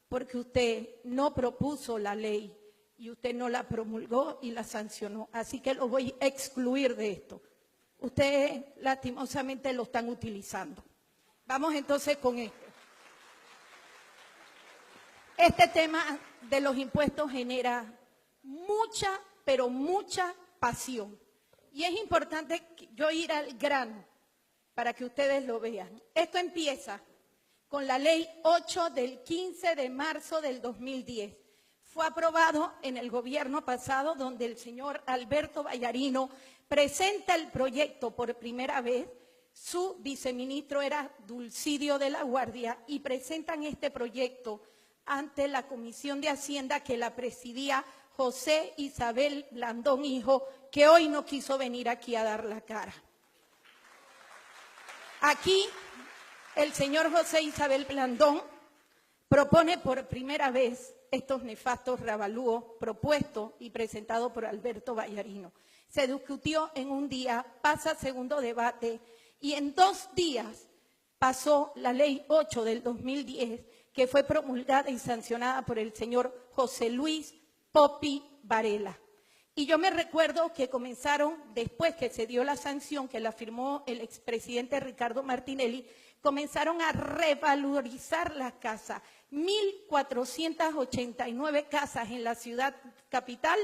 porque usted no propuso la ley y usted no la promulgó y la sancionó. Así que lo voy a excluir de esto. Ustedes lastimosamente lo están utilizando. Vamos entonces con esto. Este tema de los impuestos genera mucha, pero mucha pasión. Y es importante yo ir al grano para que ustedes lo vean. Esto empieza con la Ley 8 del 15 de marzo del 2010. Fue aprobado en el gobierno pasado, donde el señor Alberto Vallarino presenta el proyecto por primera vez. Su viceministro era Dulcidio de la Guardia y presentan este proyecto ante la Comisión de Hacienda que la presidía José Isabel Blandón, hijo, que hoy no quiso venir aquí a dar la cara. Aquí el señor José Isabel Blandón propone por primera vez estos nefastos reavalúos propuestos y presentados por Alberto Vallarino. Se discutió en un día, pasa a segundo debate y en 2 días pasó la Ley 8 del 2010, que fue promulgada y sancionada por el señor José Luis Popi Varela. Y yo me recuerdo que comenzaron, después que se dio la sanción que la firmó el expresidente Ricardo Martinelli, comenzaron a revalorizar las casas. 1.489 casas en la ciudad capital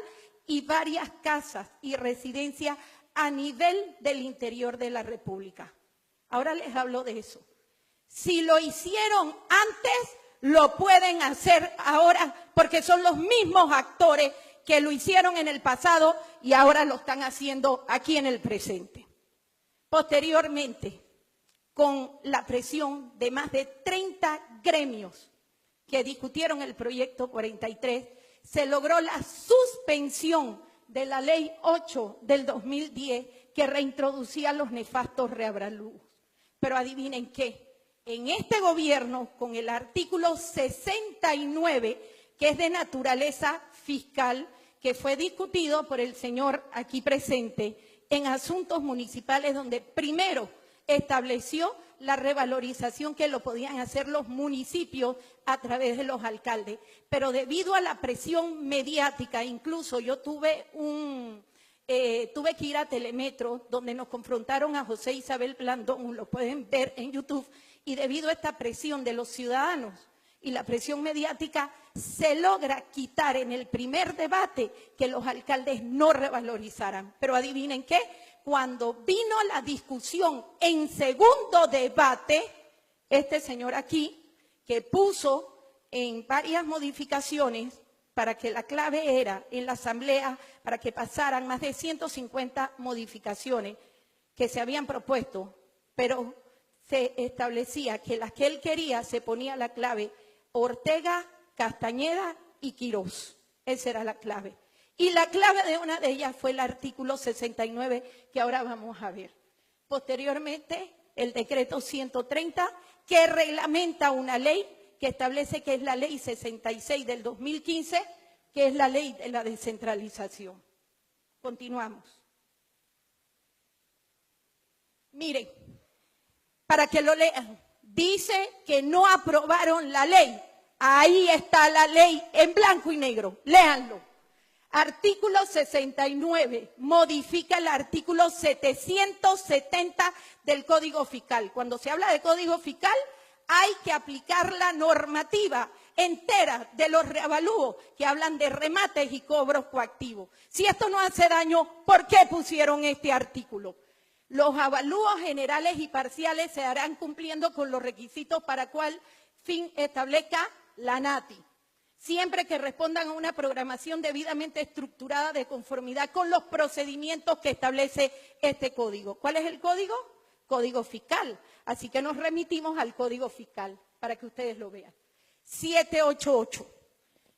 y varias casas y residencias a nivel del interior de la República. Ahora les hablo de eso. Si lo hicieron antes, lo pueden hacer ahora porque son los mismos actores que lo hicieron en el pasado y ahora lo están haciendo aquí en el presente. Posteriormente, con la presión de más de 30 gremios que discutieron el proyecto 43, se logró la suspensión de la Ley 8 del 2010 que reintroducía los nefastos reavalúos. Pero adivinen qué. En este gobierno, con el artículo 69, que es de naturaleza fiscal, que fue discutido por el señor aquí presente en asuntos municipales, donde primero estableció la revalorización que lo podían hacer los municipios a través de los alcaldes. Pero debido a la presión mediática, incluso yo tuve que ir a Telemetro, donde nos confrontaron a José Isabel Blandón, lo pueden ver en YouTube, y debido a esta presión de los ciudadanos y la presión mediática, se logra quitar en el primer debate que los alcaldes no revalorizaran. Pero adivinen qué, cuando vino la discusión en segundo debate, este señor aquí, que puso en varias modificaciones para que la clave era en la asamblea, para que pasaran más de 150 modificaciones que se habían propuesto, pero se establecía que las que él quería se ponía la clave Ortega, Castañeda y Quirós. Esa era la clave. Y la clave de una de ellas fue el artículo 69 que ahora vamos a ver. Posteriormente, el decreto 130 que reglamenta una ley que establece que es la ley 66 del 2015, que es la ley de la descentralización. Continuamos. Miren, para que lo lean, dice que no aprobaron la ley. Ahí está la ley en blanco y negro, léanlo. Artículo 69, modifica el artículo 770 del Código Fiscal. Cuando se habla de Código Fiscal, hay que aplicar la normativa entera de los reavalúos que hablan de remates y cobros coactivos. Si esto no hace daño, ¿por qué pusieron este artículo? Los avalúos generales y parciales se harán cumpliendo con los requisitos para cual fin establezca la NATI, siempre que respondan a una programación debidamente estructurada de conformidad con los procedimientos que establece este código. ¿Cuál es el código? Código Fiscal. Así que nos remitimos al Código Fiscal para que ustedes lo vean. 788.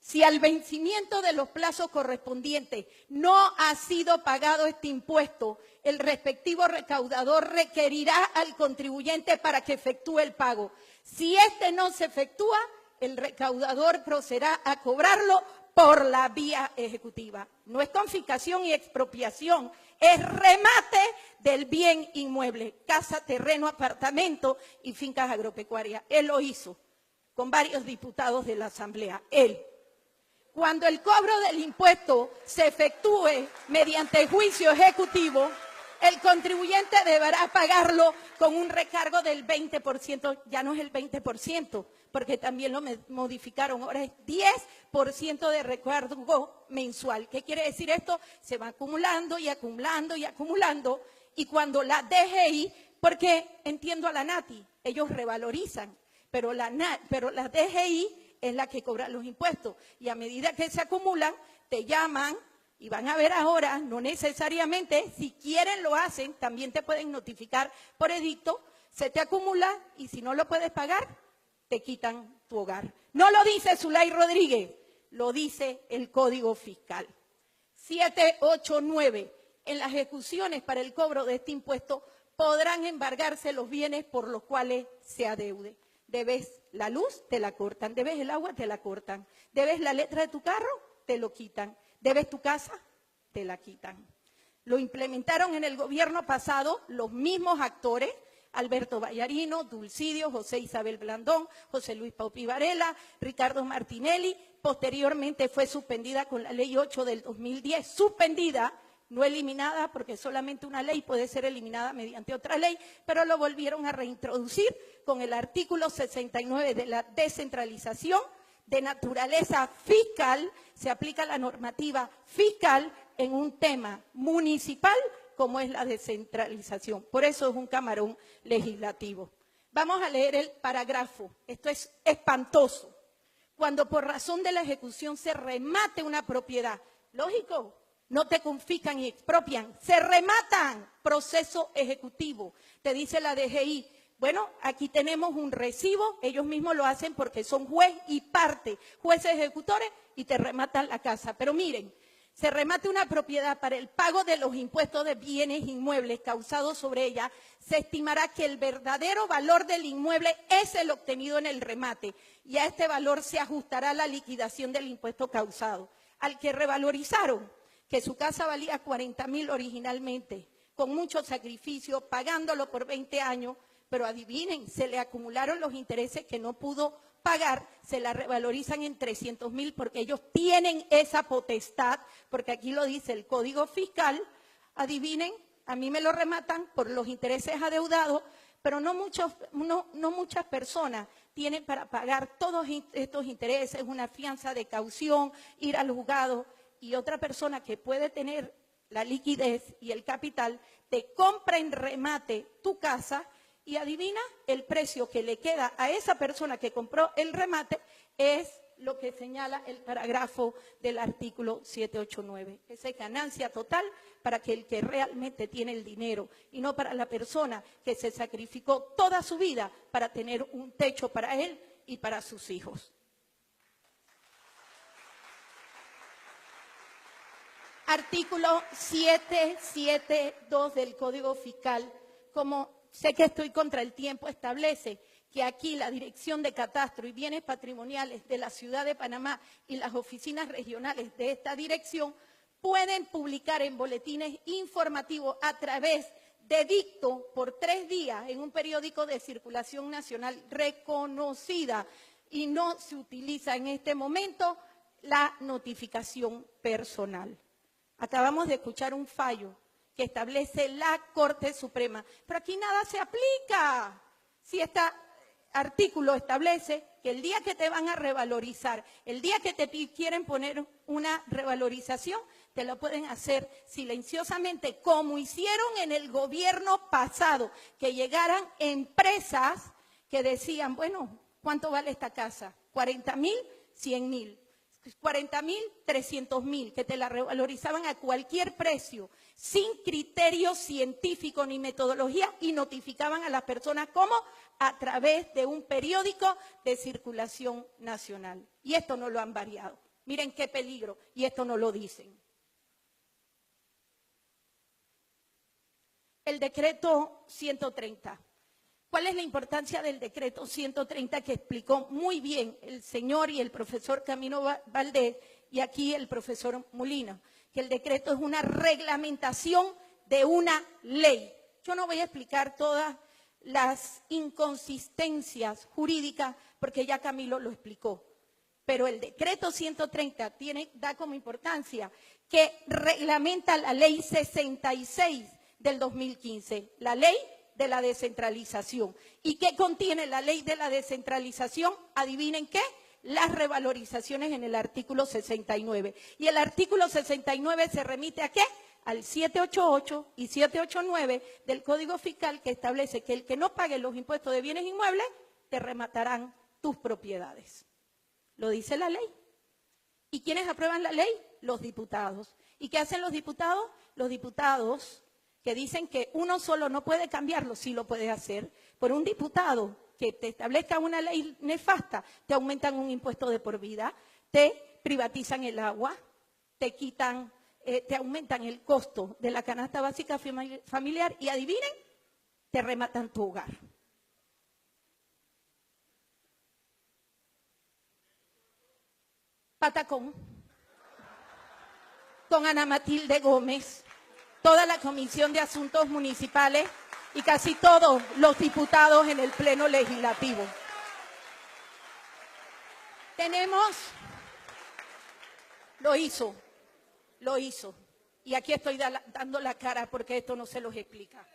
Si al vencimiento de los plazos correspondientes no ha sido pagado este impuesto, el respectivo recaudador requerirá al contribuyente para que efectúe el pago. Si este no se efectúa, el recaudador procederá a cobrarlo por la vía ejecutiva. No es confiscación y expropiación, es remate del bien inmueble, casa, terreno, apartamento y fincas agropecuarias. Él lo hizo con varios diputados de la Asamblea, él. Cuando el cobro del impuesto se efectúe mediante juicio ejecutivo, el contribuyente deberá pagarlo con un recargo del 20%, ya no es el 20%, porque también lo modificaron, ahora es 10% de recargo mensual. ¿Qué quiere decir esto? Se va acumulando y acumulando y acumulando, y cuando la DGI, porque entiendo a la NATI, ellos revalorizan, pero la DGI es la que cobra los impuestos, y a medida que se acumulan, te llaman, y van a ver ahora, no necesariamente, si quieren lo hacen, también te pueden notificar por edicto, se te acumula y si no lo puedes pagar, te quitan tu hogar. No lo dice Zulay Rodríguez, lo dice el Código Fiscal. 789. En las ejecuciones para el cobro de este impuesto podrán embargarse los bienes por los cuales se adeude. Debes la luz, te la cortan. Debes el agua, te la cortan. Debes la letra de tu carro, te lo quitan. Debes tu casa, te la quitan. Lo implementaron en el gobierno pasado los mismos actores, Alberto Vallarino, Dulcidio, José Isabel Blandón, José Luis Paupi Varela, Ricardo Martinelli. Posteriormente fue suspendida con la Ley 8 del 2010, suspendida, no eliminada, porque solamente una ley puede ser eliminada mediante otra ley, pero lo volvieron a reintroducir con el artículo 69 de la descentralización de naturaleza fiscal. Se aplica la normativa fiscal en un tema municipal como es la descentralización. Por eso es un camarón legislativo. Vamos a leer el parágrafo. Esto es espantoso. Cuando por razón de la ejecución se remate una propiedad, lógico, no te confiscan y expropian, se rematan, proceso ejecutivo. Te dice la DGI, bueno, aquí tenemos un recibo, ellos mismos lo hacen porque son juez y parte, jueces ejecutores, y te rematan la casa. Pero miren, se remate una propiedad para el pago de los impuestos de bienes inmuebles causados sobre ella, se estimará que el verdadero valor del inmueble es el obtenido en el remate y a este valor se ajustará la liquidación del impuesto causado. Al que revalorizaron, que su casa valía 40.000 originalmente, con mucho sacrificio, pagándolo por 20 años, pero adivinen, se le acumularon los intereses que no pudo pagar, se la revalorizan en 300.000 porque ellos tienen esa potestad, porque aquí lo dice el Código Fiscal. Adivinen, a mí me lo rematan por los intereses adeudados, pero no muchas personas tienen para pagar todos estos intereses, una fianza de caución, ir al juzgado, y otra persona que puede tener la liquidez y el capital te compra en remate tu casa. Y adivina, el precio que le queda a esa persona que compró el remate es lo que señala el parágrafo del artículo 789. Esa es ganancia total para el que realmente tiene el dinero y no para la persona que se sacrificó toda su vida para tener un techo para él y para sus hijos. Artículo 772 del Código Fiscal, como sé que estoy contra el tiempo, establece que aquí la Dirección de Catastro y Bienes Patrimoniales de la Ciudad de Panamá y las oficinas regionales de esta dirección pueden publicar en boletines informativos a través de edicto por 3 días en un periódico de circulación nacional reconocida y no se utiliza en este momento la notificación personal. Acabamos de escuchar un fallo que establece la Corte Suprema, pero aquí nada se aplica. Si este artículo establece que el día que te van a revalorizar, el día que te quieren poner una revalorización, te lo pueden hacer silenciosamente, como hicieron en el gobierno pasado, que llegaran empresas que decían, bueno, ¿cuánto vale esta casa? 40,000, 100,000. 40,000, 300,000, que te la revalorizaban a cualquier precio, sin criterio científico ni metodología, y notificaban a las personas como a través de un periódico de circulación nacional. Y esto no lo han variado. Miren qué peligro, y esto no lo dicen. El decreto 130. ¿Cuál es la importancia del decreto 130 que explicó muy bien el señor y el profesor Camilo Valdés y aquí el profesor Molina? Que el decreto es una reglamentación de una ley. Yo no voy a explicar todas las inconsistencias jurídicas porque ya Camilo lo explicó. Pero el decreto 130 da como importancia que reglamenta la ley 66 del 2015, la ley de la descentralización. ¿Y qué contiene la ley de la descentralización? Adivinen qué, las revalorizaciones en el artículo 69. Y el artículo 69 se remite ¿a qué? Al 788 y 789 del Código Fiscal, que establece que el que no pague los impuestos de bienes inmuebles, te rematarán tus propiedades. Lo dice la ley. ¿Y quiénes aprueban la ley? Los diputados. ¿Y qué hacen los diputados? Los diputados que dicen que uno solo no puede cambiarlo, sí lo puede hacer. Por un diputado que te establezca una ley nefasta, te aumentan un impuesto de por vida, te privatizan el agua, te quitan, te aumentan el costo de la canasta básica familiar y adivinen, te rematan tu hogar. Patacón, con Ana Matilde Gómez, toda la Comisión de Asuntos Municipales y casi todos los diputados en el Pleno Legislativo. Lo hizo, y aquí estoy dando la cara porque esto no se los explica.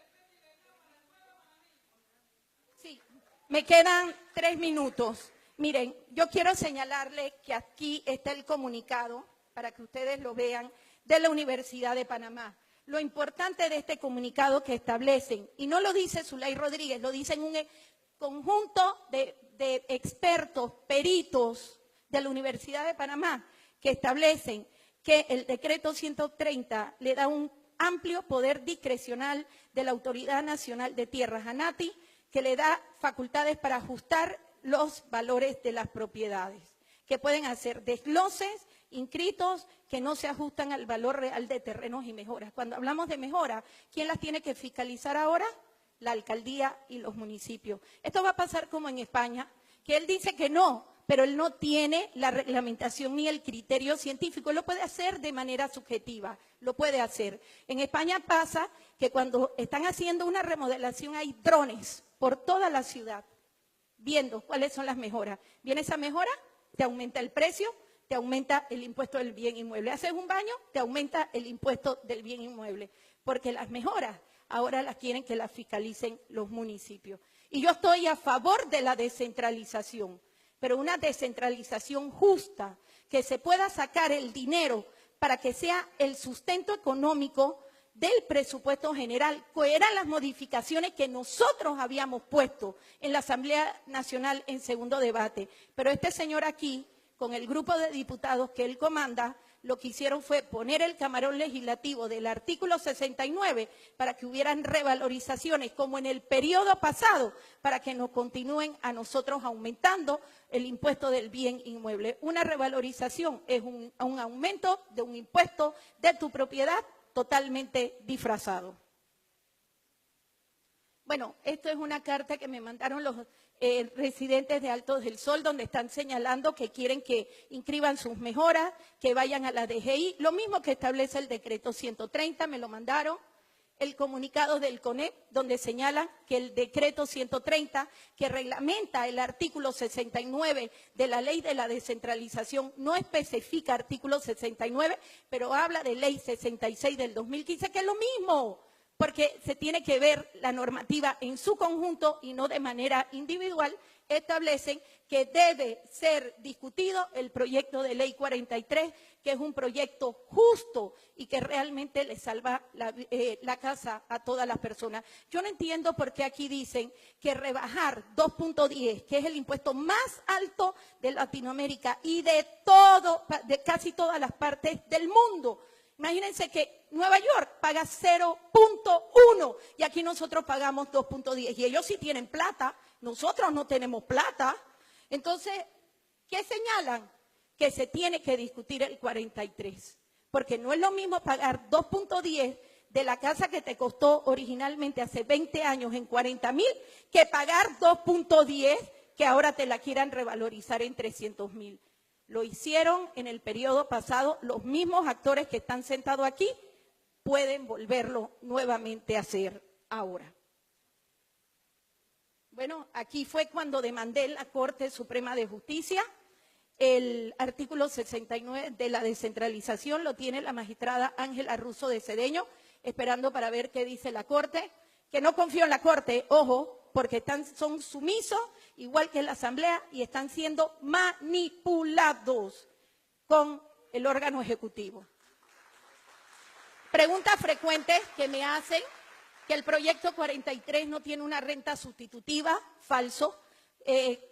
Sí, me quedan 3 minutos. Miren, yo quiero señalarles que aquí está el comunicado, para que ustedes lo vean, de la Universidad de Panamá. Lo importante de este comunicado que establecen, y no lo dice Zulay Rodríguez, lo dicen un conjunto de expertos, peritos de la Universidad de Panamá, que establecen que el decreto 130 le da un amplio poder discrecional de la Autoridad Nacional de Tierras, ANATI, que le da facultades para ajustar los valores de las propiedades, que pueden hacer desgloses, inscritos que no se ajustan al valor real de terrenos y mejoras. Cuando hablamos de mejora, ¿quién las tiene que fiscalizar ahora? La alcaldía y los municipios. Esto va a pasar como en España, que él dice que no, pero él no tiene la reglamentación ni el criterio científico. Él lo puede hacer de manera subjetiva, lo puede hacer. En España pasa que cuando están haciendo una remodelación hay drones por toda la ciudad, viendo cuáles son las mejoras. Viene esa mejora, te aumenta el precio, te aumenta el impuesto del bien inmueble. Haces un baño, te aumenta el impuesto del bien inmueble, porque las mejoras ahora las quieren que las fiscalicen los municipios. Y yo estoy a favor de la descentralización, pero una descentralización justa, que se pueda sacar el dinero para que sea el sustento económico del presupuesto general, que eran las modificaciones que nosotros habíamos puesto en la Asamblea Nacional en segundo debate. Pero este señor aquí, con el grupo de diputados que él comanda, lo que hicieron fue poner el camarón legislativo del artículo 69 para que hubieran revalorizaciones como en el periodo pasado, para que nos continúen a nosotros aumentando el impuesto del bien inmueble. Una revalorización es un aumento de un impuesto de tu propiedad totalmente disfrazado. Bueno, esto es una carta que me mandaron los residentes de Altos del Sol, donde están señalando que quieren que inscriban sus mejoras, que vayan a la DGI, lo mismo que establece el decreto 130, me lo mandaron. El comunicado del CONEP, donde señalan que el decreto 130, que reglamenta el artículo 69 de la ley de la descentralización, no especifica artículo 69, pero habla de ley 66 del 2015, que es lo mismo, porque se tiene que ver la normativa en su conjunto y no de manera individual. Establecen que debe ser discutido el proyecto de ley 43, que es un proyecto justo y que realmente le salva la casa a todas las personas. Yo no entiendo por qué aquí dicen que rebajar 2.10, que es el impuesto más alto de Latinoamérica y de casi todas las partes del mundo. Imagínense que Nueva York paga 0.1 y aquí nosotros pagamos 2.10 y ellos sí tienen plata, nosotros no tenemos plata. Entonces, ¿qué señalan? Que se tiene que discutir el 43, porque no es lo mismo pagar 2.10 de la casa que te costó originalmente hace 20 años en 40,000 que pagar 2.10 que ahora te la quieran revalorizar en 300,000. Lo hicieron en el periodo pasado, los mismos actores que están sentados aquí pueden volverlo nuevamente a hacer ahora. Bueno, aquí fue cuando demandé en la Corte Suprema de Justicia. El artículo 69 de la descentralización lo tiene la magistrada Ángela Russo de Cedeño, esperando para ver qué dice la Corte, que no confío en la Corte, ojo, porque son sumisos, igual que en la Asamblea, y están siendo manipulados con el órgano ejecutivo. Preguntas frecuentes que me hacen, que el proyecto 43 no tiene una renta sustitutiva, falso.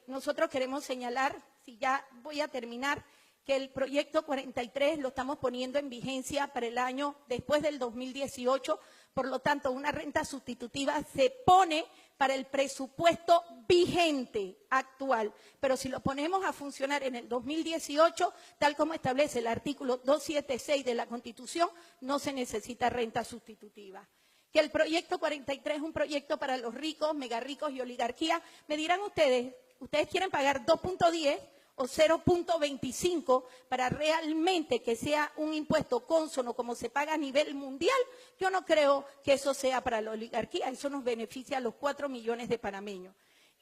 Nosotros queremos señalar, si ya voy a terminar, que el proyecto 43 lo estamos poniendo en vigencia para el año después del 2018, por lo tanto, una renta sustitutiva se pone para el presupuesto vigente actual, pero si lo ponemos a funcionar en el 2018, tal como establece el artículo 276 de la Constitución, no se necesita renta sustitutiva. Que el proyecto 43 es un proyecto para los ricos, mega ricos y oligarquía, me dirán ustedes, ¿ustedes quieren pagar 2.10 o 0.25 para realmente que sea un impuesto cónsono como se paga a nivel mundial? Yo no creo que eso sea para la oligarquía, eso nos beneficia a los 4 millones de panameños.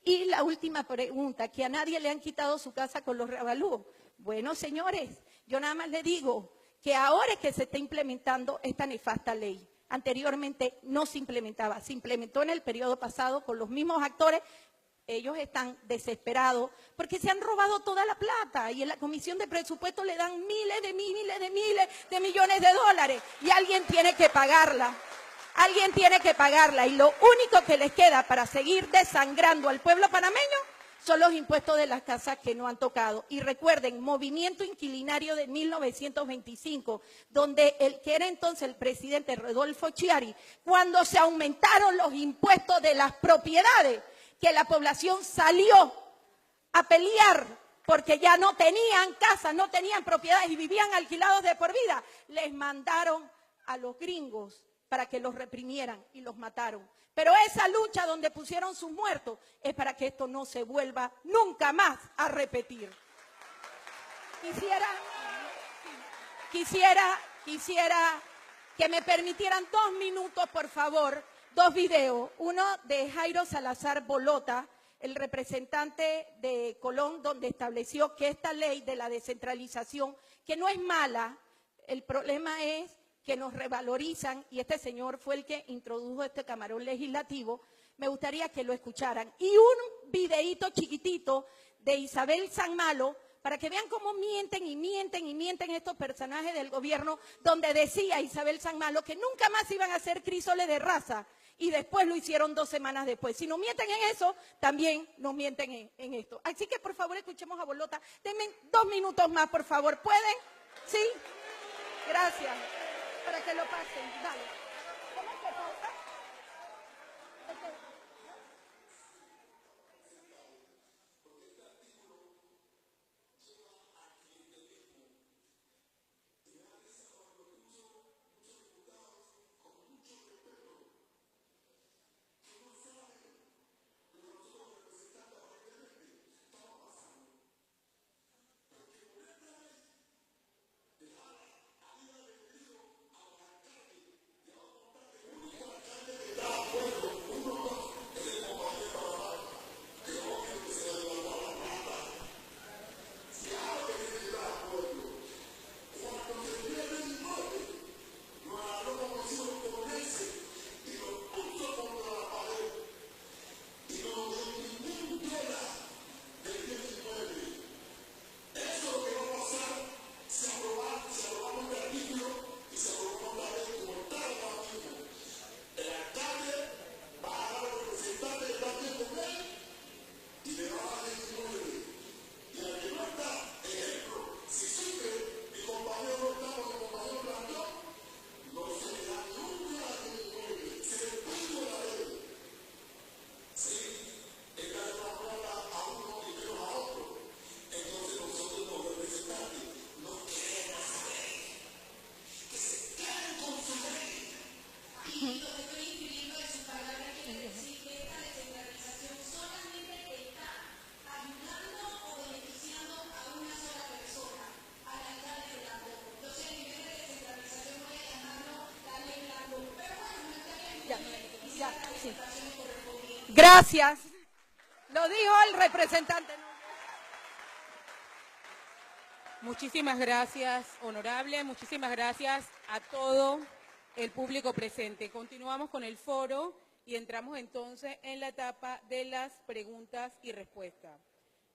Y la última pregunta, que a nadie le han quitado su casa con los reavalúos. Bueno, señores, yo nada más le digo que ahora es que se está implementando esta nefasta ley. Anteriormente no se implementaba, se implementó en el periodo pasado con los mismos actores. Ellos están desesperados porque se han robado toda la plata y en la Comisión de Presupuestos le dan miles de millones de dólares y alguien tiene que pagarla. Alguien tiene que pagarla y lo único que les queda para seguir desangrando al pueblo panameño son los impuestos de las casas que no han tocado. Y recuerden, movimiento inquilinario de 1925, donde el que era entonces el presidente Rodolfo Chiari, cuando se aumentaron los impuestos de las propiedades, que la población salió a pelear porque ya no tenían casas, no tenían propiedades y vivían alquilados de por vida, les mandaron a los gringos para que los reprimieran y los mataron. Pero esa lucha donde pusieron sus muertos es para que esto no se vuelva nunca más a repetir. Quisiera que me permitieran 2 minutos, por favor, 2 videos. Uno de Jairo Salazar Bolota, el representante de Colón, donde estableció que esta ley de la descentralización, que no es mala, el problema es que nos revalorizan, y este señor fue el que introdujo este camarón legislativo, me gustaría que lo escucharan. Y un videíto chiquitito de Isabel San Malo, para que vean cómo mienten y mienten y mienten estos personajes del gobierno, donde decía Isabel San Malo que nunca más iban a hacer crísoles de raza, y después lo hicieron 2 semanas después. Si nos mienten en eso, también nos mienten en esto. Así que, por favor, escuchemos a Bolota. Denme 2 minutos más, por favor. ¿Pueden? ¿Sí? Gracias. Para que lo pasen. Dale. ¿Cómo se pausa? Sí. Gracias. Lo dijo el representante. Muchísimas gracias, honorable. Muchísimas gracias a todo el público presente. Continuamos con el foro y entramos entonces en la etapa de las preguntas y respuestas.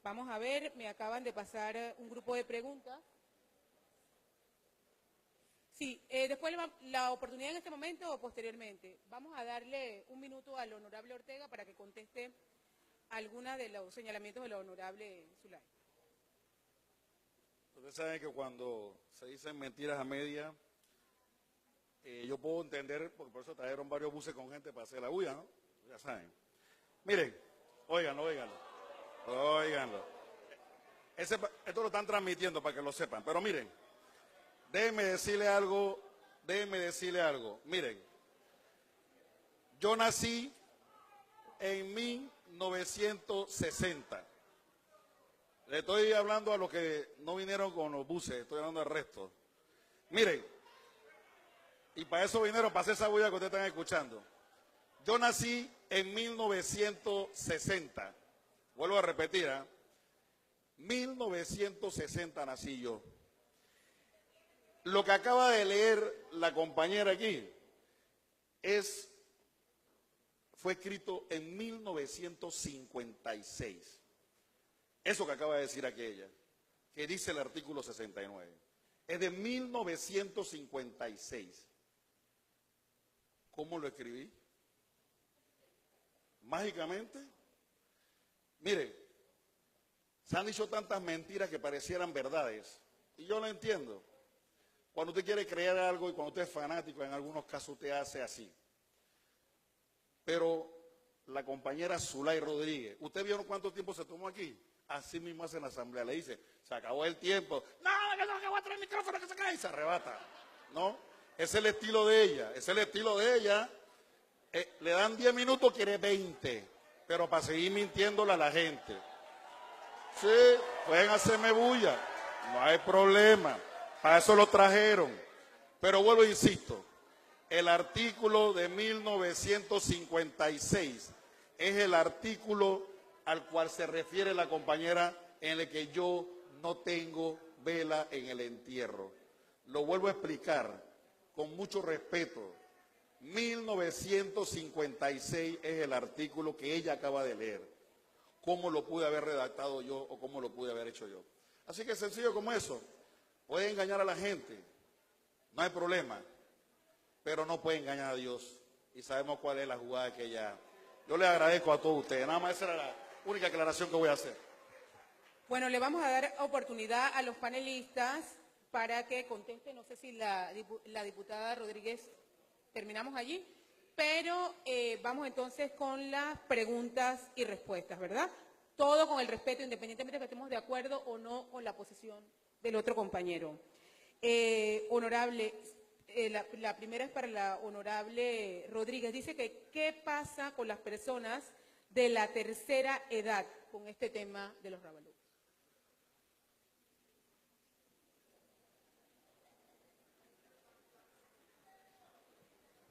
Vamos a ver, me acaban de pasar un grupo de preguntas. Sí, después la oportunidad en este momento o posteriormente. Vamos a darle un minuto al honorable Ortega para que conteste alguna de los señalamientos de la honorable Zulay. Ustedes saben que cuando se dicen mentiras a media, yo puedo entender, porque por eso trajeron varios buses con gente para hacer la huya, ¿no? Ya saben. Miren, óiganlo. Esto lo están transmitiendo para que lo sepan, pero miren, déjenme decirle algo. Miren, yo nací en 1960. Le estoy hablando a los que no vinieron con los buses, estoy hablando del resto. Miren, y para eso vinieron, para hacer esa bulla que ustedes están escuchando. Yo nací en 1960. Vuelvo a repetir, 1960 nací yo. Lo que acaba de leer la compañera aquí fue escrito en 1956. Eso que acaba de decir aquella, que dice el artículo 69, es de 1956. ¿Cómo lo escribí? Mágicamente. Mire, se han dicho tantas mentiras que parecieran verdades, y yo lo entiendo. Cuando usted quiere creer algo y cuando usted es fanático, en algunos casos usted hace así. Pero la compañera Zulay Rodríguez, ¿usted vio cuánto tiempo se tomó aquí? Así mismo hace en la asamblea, le dice, se acabó el tiempo. No, yo no voy a traer el micrófono que se cae y se arrebata. No, es el estilo de ella, le dan 10 minutos, quiere 20, pero para seguir mintiéndole a la gente. Sí, pueden hacerme bulla, no hay problema, para eso lo trajeron. Pero vuelvo e insisto, el artículo de 1956 es el artículo al cual se refiere la compañera en el que yo no tengo vela en el entierro. Lo vuelvo a explicar con mucho respeto. 1956 es el artículo que ella acaba de leer. ¿Cómo lo pude haber redactado yo o cómo lo pude haber hecho yo? Así que sencillo como eso. Puede engañar a la gente, no hay problema, pero no puede engañar a Dios. Y sabemos cuál es la jugada que ella... Yo le agradezco a todos ustedes, nada más esa era la única aclaración que voy a hacer. Bueno, le vamos a dar oportunidad a los panelistas para que contesten. No sé si la diputada Rodríguez, terminamos allí, pero vamos entonces con las preguntas y respuestas, ¿verdad? Todo con el respeto, independientemente de que estemos de acuerdo o no con la posición del otro compañero. Honorable, la primera es para la honorable Rodríguez. Dice que ¿qué pasa con las personas de la tercera edad con este tema de los Ravalú?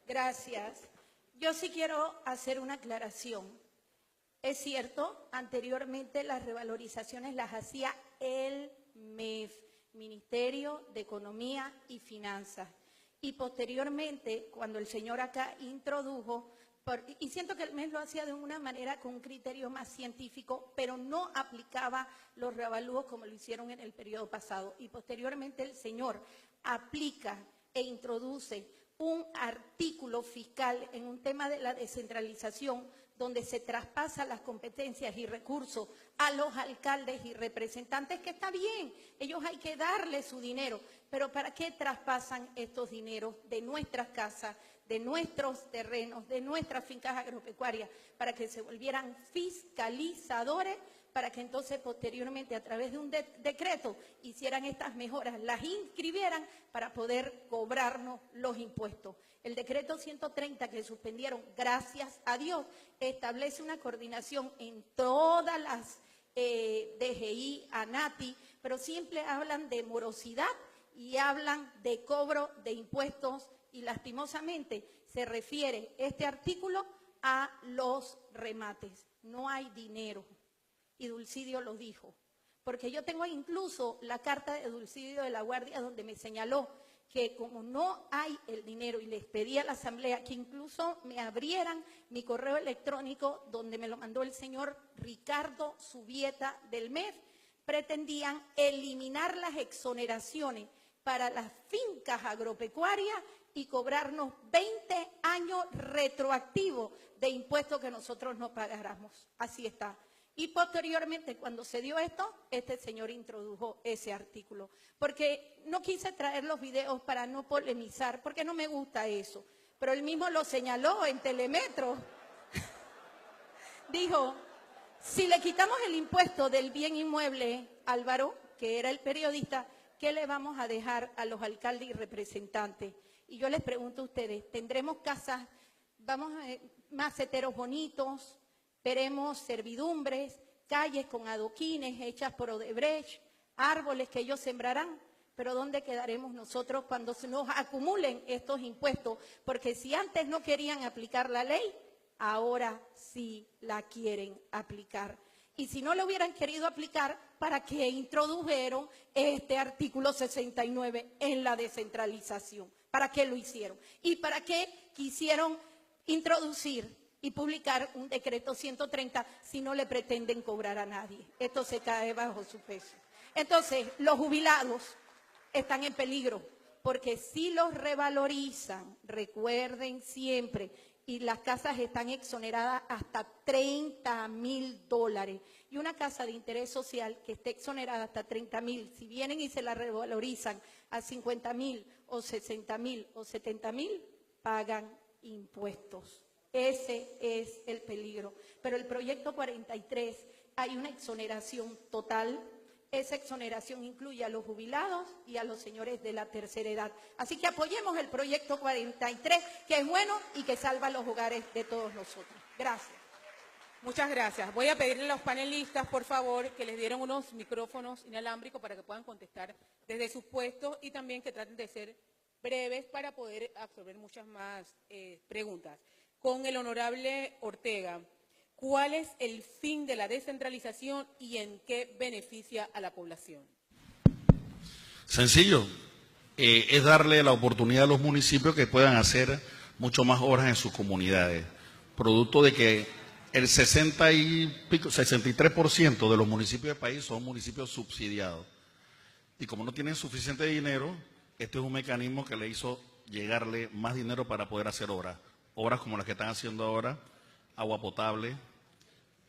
Gracias. Yo sí quiero hacer una aclaración. Es cierto, anteriormente las revalorizaciones las hacía el MEF, Ministerio de Economía y Finanzas. Y posteriormente, cuando el señor acá introdujo, y siento que el MEF lo hacía de una manera con un criterio más científico, pero no aplicaba los revalúos como lo hicieron en el periodo pasado. Y posteriormente el señor aplica e introduce un artículo fiscal en un tema de la descentralización donde se traspasan las competencias y recursos a los alcaldes y representantes, que está bien, ellos hay que darles su dinero, pero ¿para qué traspasan estos dineros de nuestras casas, de nuestros terrenos, de nuestras fincas agropecuarias, para que se volvieran fiscalizadores, para que entonces posteriormente a través de un decreto hicieran estas mejoras, las inscribieran para poder cobrarnos los impuestos? El decreto 130 que suspendieron, gracias a Dios, establece una coordinación en todas las DGI, ANATI, pero siempre hablan de morosidad y hablan de cobro de impuestos y lastimosamente se refiere este artículo a los remates. No hay dinero. Y Dulcidio lo dijo. Porque yo tengo incluso la carta de Dulcidio de la Guardia donde me señaló que como no hay el dinero, y les pedí a la Asamblea que incluso me abrieran mi correo electrónico donde me lo mandó el señor Ricardo Subieta del MEF, pretendían eliminar las exoneraciones para las fincas agropecuarias y cobrarnos 20 años retroactivos de impuestos que nosotros no pagáramos. Así está. Y posteriormente, cuando se dio esto, este señor introdujo ese artículo. Porque no quise traer los videos para no polemizar, porque no me gusta eso. Pero él mismo lo señaló en Telemetro. Dijo, si le quitamos el impuesto del bien inmueble, Álvaro, que era el periodista, ¿qué le vamos a dejar a los alcaldes y representantes? Y yo les pregunto a ustedes, ¿tendremos casas, maceteros bonitos? Veremos servidumbres, calles con adoquines hechas por Odebrecht, árboles que ellos sembrarán. Pero ¿dónde quedaremos nosotros cuando se nos acumulen estos impuestos? Porque si antes no querían aplicar la ley, ahora sí la quieren aplicar. Y si no lo hubieran querido aplicar, ¿para qué introdujeron este artículo 69 en la descentralización? ¿Para qué lo hicieron? ¿Y para qué quisieron introducir y publicar un decreto 130 si no le pretenden cobrar a nadie? Esto se cae bajo su peso. Entonces, los jubilados están en peligro porque si los revalorizan, recuerden siempre, y las casas están exoneradas hasta $30,000. Y una casa de interés social que esté exonerada hasta $30,000, si vienen y se la revalorizan a $50,000 o $60,000 o $70,000, pagan impuestos. Ese es el peligro. Pero el proyecto 43 hay una exoneración total. Esa exoneración incluye a los jubilados y a los señores de la tercera edad. Así que apoyemos el proyecto 43, que es bueno y que salva los hogares de todos nosotros. Gracias. Muchas gracias. Voy a pedirle a los panelistas, por favor, que les dieran unos micrófonos inalámbricos para que puedan contestar desde sus puestos y también que traten de ser breves para poder absorber muchas más preguntas. Con el honorable Ortega, ¿cuál es el fin de la descentralización y en qué beneficia a la población? Sencillo, es darle la oportunidad a los municipios que puedan hacer mucho más obras en sus comunidades, producto de que el 63% de los municipios del país son municipios subsidiados. Y como no tienen suficiente dinero, este es un mecanismo que le hizo llegarle más dinero para poder hacer obras. Obras como las que están haciendo ahora, agua potable,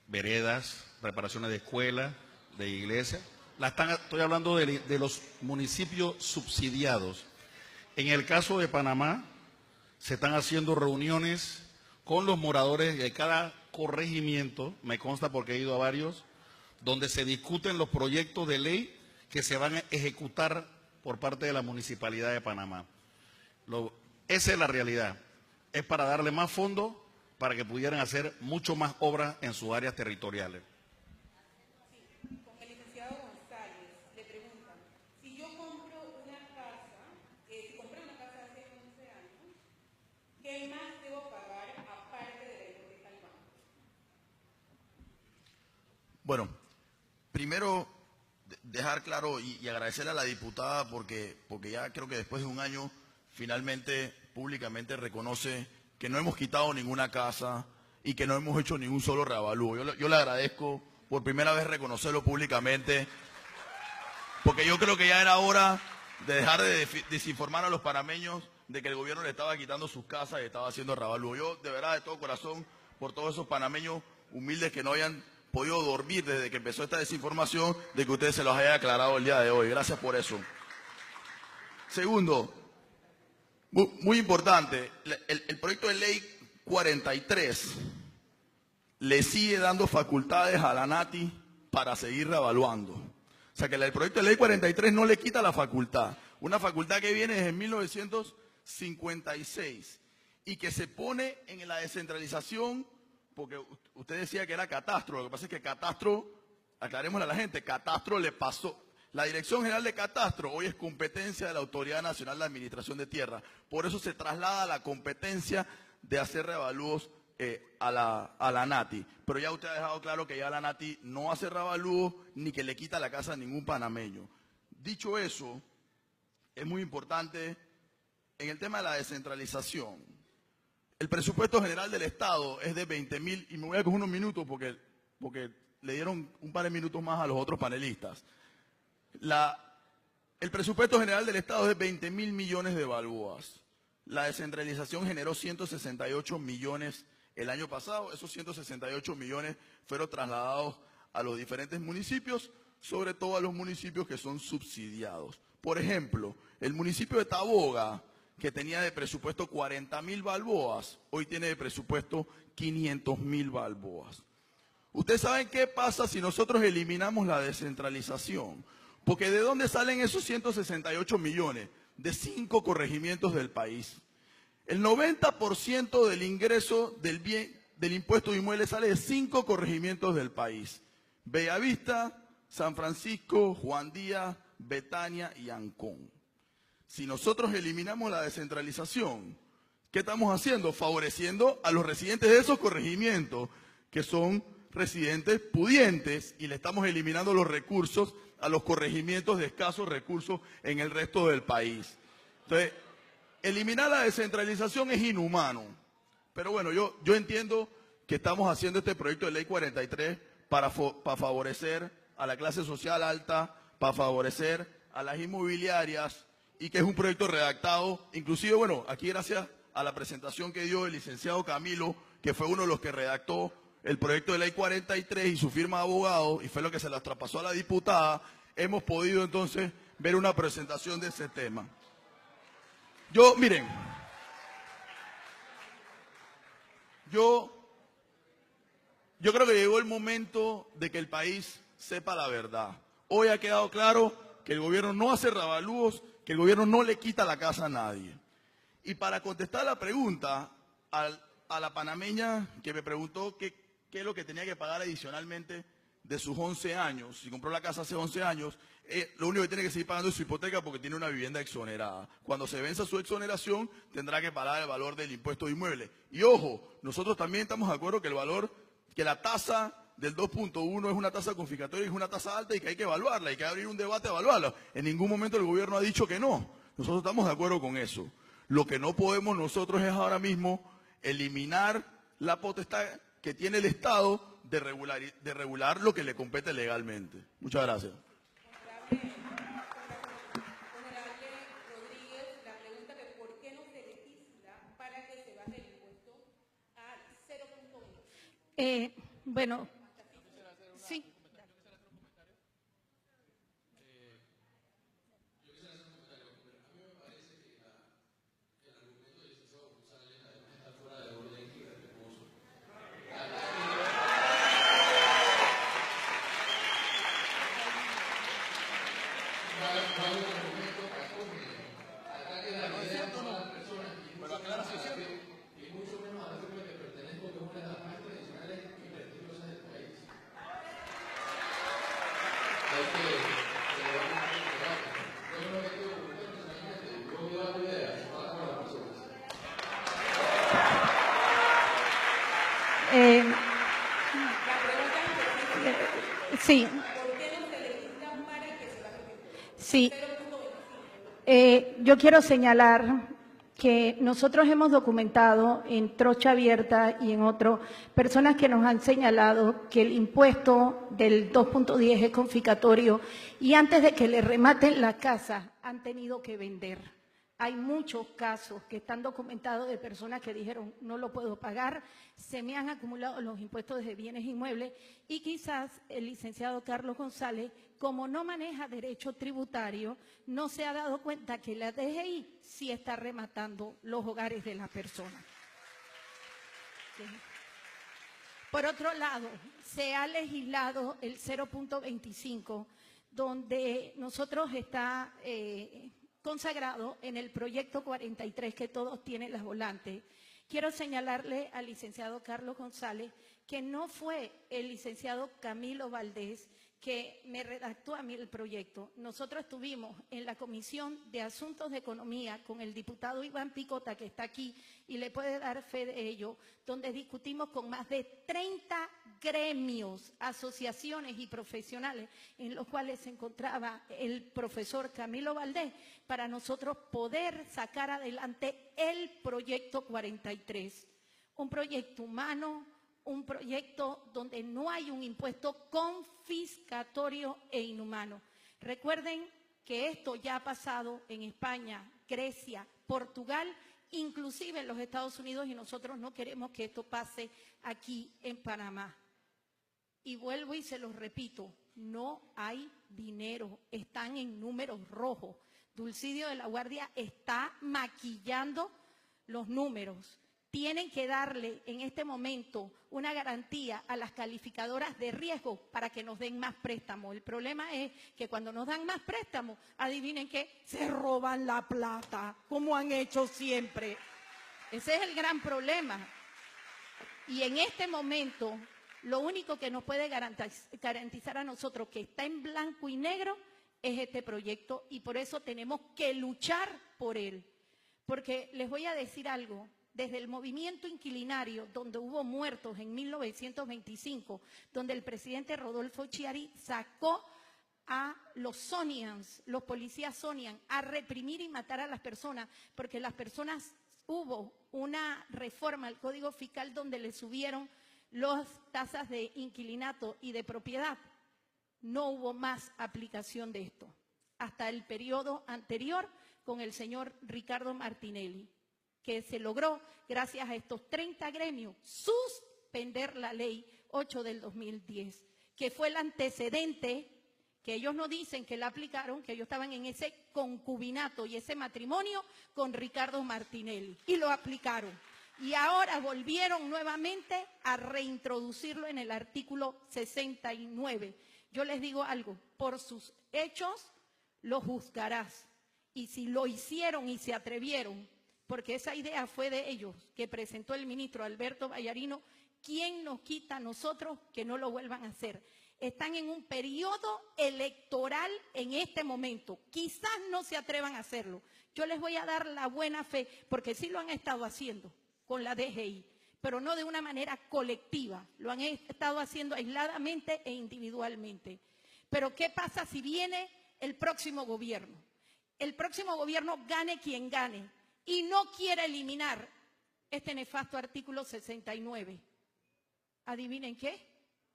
veredas, reparaciones de escuelas, de iglesias. Estoy hablando de los municipios subsidiados. En el caso de Panamá, se están haciendo reuniones con los moradores de cada corregimiento, me consta porque he ido a varios, donde se discuten los proyectos de ley que se van a ejecutar por parte de la Municipalidad de Panamá. Esa es la realidad. Es para darle más fondos para que pudieran hacer mucho más obras en sus áreas territoriales. Sí, con el licenciado González le preguntan, si yo compro una casa, si compré una casa hace 11 años, ¿qué más debo pagar aparte de la hipoteca al banco? Bueno, primero dejar claro y agradecerle a la diputada porque ya creo que después de un año finalmente públicamente reconoce que no hemos quitado ninguna casa y que no hemos hecho ningún solo reavalúo. Yo le agradezco por primera vez reconocerlo públicamente, porque yo creo que ya era hora de dejar de desinformar a los panameños de que el gobierno le estaba quitando sus casas y estaba haciendo reavalúo. Yo, de verdad, de todo corazón, por todos esos panameños humildes que no hayan podido dormir desde que empezó esta desinformación, de que ustedes se los haya aclarado el día de hoy. Gracias por eso. Segundo, muy importante, el proyecto de ley 43 le sigue dando facultades a la NATI para seguir reevaluando. O sea que el proyecto de ley 43 no le quita la facultad, una facultad que viene desde 1956 y que se pone en la descentralización, porque usted decía que era catastro, lo que pasa es que catastro, aclarémosle a la gente, catastro le pasó. La Dirección General de Catastro hoy es competencia de la Autoridad Nacional de Administración de Tierra. Por eso se traslada la competencia de hacer reavalúos a la Nati. Pero ya usted ha dejado claro que ya la Nati no hace rabalúos ni que le quita la casa a ningún panameño. Dicho eso, es muy importante en el tema de la descentralización. El presupuesto general del Estado es de 20.000, y me voy a coger unos minutos porque le dieron un par de minutos más a los otros panelistas. El presupuesto general del Estado es de 20.000 millones de balboas. La descentralización generó 168 millones el año pasado. Esos 168 millones fueron trasladados a los diferentes municipios, sobre todo a los municipios que son subsidiados. Por ejemplo, el municipio de Taboga, que tenía de presupuesto 40.000 balboas, hoy tiene de presupuesto 500.000 balboas. ¿Ustedes saben qué pasa si nosotros eliminamos la descentralización? Porque ¿de dónde salen esos 168 millones? De 5 corregimientos del país. El 90% del ingreso del impuesto de inmuebles sale de 5 corregimientos del país. Bellavista, San Francisco, Juan Díaz, Betania y Ancón. Si nosotros eliminamos la descentralización, ¿qué estamos haciendo? Favoreciendo a los residentes de esos corregimientos, que son residentes pudientes, y le estamos eliminando los recursos a los corregimientos de escasos recursos en el resto del país. Entonces, eliminar la descentralización es inhumano. Pero bueno, yo entiendo que estamos haciendo este proyecto de ley 43 para favorecer a la clase social alta, para favorecer a las inmobiliarias, y que es un proyecto redactado, inclusive, bueno, aquí gracias a la presentación que dio el licenciado Camilo, que fue uno de los que redactó el proyecto de ley 43 y su firma de abogado, y fue lo que se las traspasó a la diputada, hemos podido entonces ver una presentación de ese tema. Miren, yo creo que llegó el momento de que el país sepa la verdad. Hoy ha quedado claro que el gobierno no hace rabalúos, que el gobierno no le quita la casa a nadie. Y para contestar la pregunta a la panameña que me preguntó qué es lo que tenía que pagar adicionalmente de sus 11 años, si compró la casa hace 11 años, lo único que tiene que seguir pagando es su hipoteca porque tiene una vivienda exonerada. Cuando se venza su exoneración, tendrá que pagar el valor del impuesto de inmueble. Y ojo, nosotros también estamos de acuerdo que la tasa del 2.1 es una tasa confiscatoria, es una tasa alta y que hay que evaluarla, hay que abrir un debate a evaluarla. En ningún momento el gobierno ha dicho que no. Nosotros estamos de acuerdo con eso. Lo que no podemos nosotros es ahora mismo eliminar la potestad que tiene el Estado de regular lo que le compete legalmente. Muchas gracias. Honorable Rodríguez, la pregunta de por qué no se legisla para que se baje el impuesto al 0.1. Bueno, sí. Sí. Sí. Yo quiero señalar que nosotros hemos documentado en Trocha Abierta y en otros personas que nos han señalado que el impuesto del 2.10 es confiscatorio y antes de que le rematen la casa han tenido que vender. Hay muchos casos que están documentados de personas que dijeron no lo puedo pagar, se me han acumulado los impuestos de bienes inmuebles y quizás el licenciado Carlos González, como no maneja derecho tributario, no se ha dado cuenta que la DGI sí está rematando los hogares de las personas. Sí. Por otro lado, se ha legislado el 0.25, donde nosotros está consagrado en el proyecto 43 que todos tienen las volantes. Quiero señalarle al licenciado Carlos González que no fue el licenciado Camilo Valdés que me redactó a mí el proyecto. Nosotros estuvimos en la Comisión de Asuntos de Economía con el diputado Iván Picota, que está aquí y le puede dar fe de ello, donde discutimos con más de 30 gremios, asociaciones y profesionales, en los cuales se encontraba el profesor Camilo Valdés, para nosotros poder sacar adelante el proyecto 43, un proyecto humano, un proyecto donde no hay un impuesto confiscatorio e inhumano. Recuerden que esto ya ha pasado en España, Grecia, Portugal, inclusive en los Estados Unidos, y nosotros no queremos que esto pase aquí en Panamá. Y vuelvo y se los repito, no hay dinero, están en números rojos. Dulcidio de la Guardia está maquillando los números. Tienen que darle en este momento una garantía a las calificadoras de riesgo para que nos den más préstamos. El problema es que cuando nos dan más préstamos, adivinen qué, se roban la plata, como han hecho siempre. Ese es el gran problema. Y en este momento, lo único que nos puede garantizar a nosotros que está en blanco y negro es este proyecto, y por eso tenemos que luchar por él. Porque les voy a decir algo. Desde el movimiento inquilinario, donde hubo muertos en 1925, donde el presidente Rodolfo Chiari sacó a los Sonians, los policías Sonian, a reprimir y matar a las personas, porque las personas, hubo una reforma al Código Fiscal donde le subieron las tasas de inquilinato y de propiedad. No hubo más aplicación de esto, hasta el periodo anterior con el señor Ricardo Martinelli, que se logró, gracias a estos 30 gremios, suspender la ley 8 del 2010, que fue el antecedente, que ellos no dicen que la aplicaron, que ellos estaban en ese concubinato y ese matrimonio con Ricardo Martinelli, y lo aplicaron. Y ahora volvieron nuevamente a reintroducirlo en el artículo 69. Yo les digo algo, por sus hechos los juzgarás. Y si lo hicieron y se atrevieron, porque esa idea fue de ellos, que presentó el ministro Alberto Vallarino, ¿quién nos quita a nosotros que no lo vuelvan a hacer? Están en un periodo electoral en este momento. Quizás no se atrevan a hacerlo. Yo les voy a dar la buena fe, porque sí lo han estado haciendo con la DGI, pero no de una manera colectiva. Lo han estado haciendo aisladamente e individualmente. Pero ¿qué pasa si viene el próximo gobierno? El próximo gobierno, gane quien gane, y no quiere eliminar este nefasto artículo 69. ¿Adivinen qué?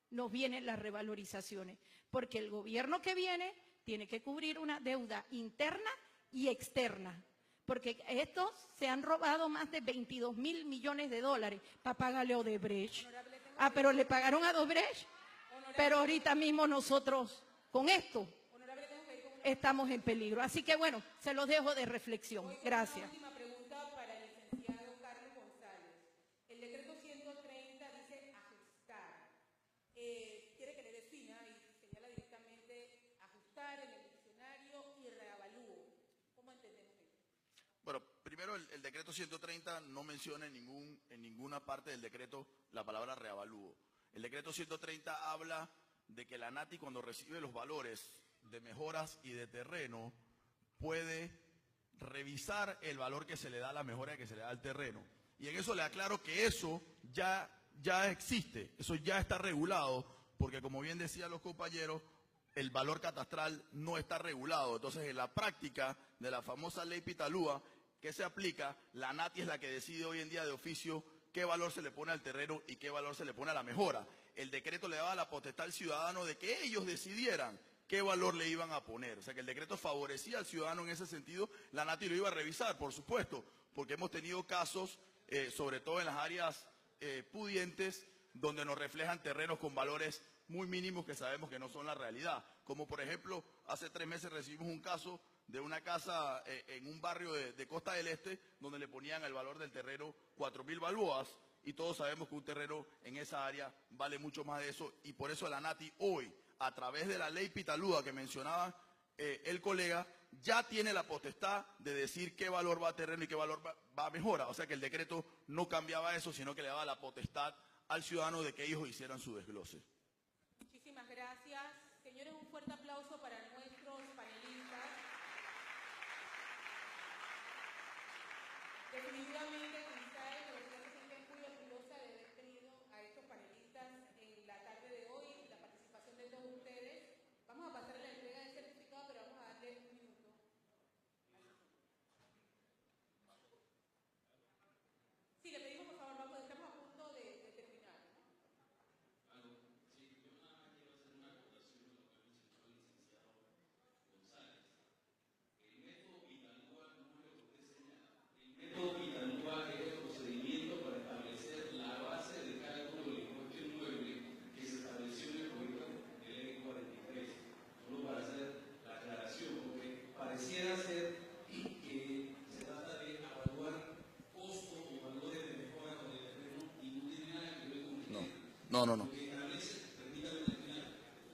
Nos vienen las revalorizaciones, porque el gobierno que viene tiene que cubrir una deuda interna y externa, porque estos se han robado más de 22.000 millones de dólares para pagarle a Odebrecht. Ah, pero le pagaron a Odebrecht, pero ahorita mismo nosotros con esto estamos en peligro. Así que bueno, se los dejo de reflexión. Gracias. Quiere que le defina y señala directamente ajustar en el diccionario y reavalúo. ¿Cómo entendemos esto? Bueno, primero el decreto 130 no menciona en ninguna parte del decreto la palabra reavalúo. El decreto 130 habla de que la ANATI, cuando recibe los valores de mejoras y de terreno, puede revisar el valor que se le da a la mejora que se le da al terreno. Y en eso le aclaro que eso ya existe, eso ya está regulado, porque como bien decían los compañeros, el valor catastral no está regulado. Entonces, en la práctica de la famosa ley Pitalúa, que se aplica, la ANATI es la que decide hoy en día de oficio qué valor se le pone al terreno y qué valor se le pone a la mejora. El decreto le daba la potestad al ciudadano de que ellos decidieran qué valor le iban a poner. O sea que el decreto favorecía al ciudadano en ese sentido. La ANATI lo iba a revisar, por supuesto, porque hemos tenido casos, sobre todo en las áreas pudientes, donde nos reflejan terrenos con valores muy mínimos que sabemos que no son la realidad. Como por ejemplo, hace 3 meses recibimos un caso de una casa en un barrio de Costa del Este, donde le ponían el valor del terreno 4.000 balboas, y todos sabemos que un terreno en esa área vale mucho más de eso, y por eso la ANATI hoy, a través de la ley Pitalúa que mencionaba el colega, ya tiene la potestad de decir qué valor va a terreno y qué valor va a mejora. O sea que el decreto no cambiaba eso, sino que le daba la potestad al ciudadano de que ellos hicieran su desglose. Muchísimas gracias. Señores, un fuerte aplauso para nuestros panelistas. Definitivamente, quizá la Universidad se siente muy orgullosa de haber tenido a estos panelistas en la tarde de hoy, la participación de todos ustedes. Vamos a pasar a la entrega del certificado, pero vamos a darle un minuto. Sí, le pedimos por favor, vamos, estamos a punto de terminar, ¿no? Pareciera ser que se trata de evaluar costos o valores de mejora con el terreno y no tiene nada que ver con el No. Lo que establece, permítame terminar,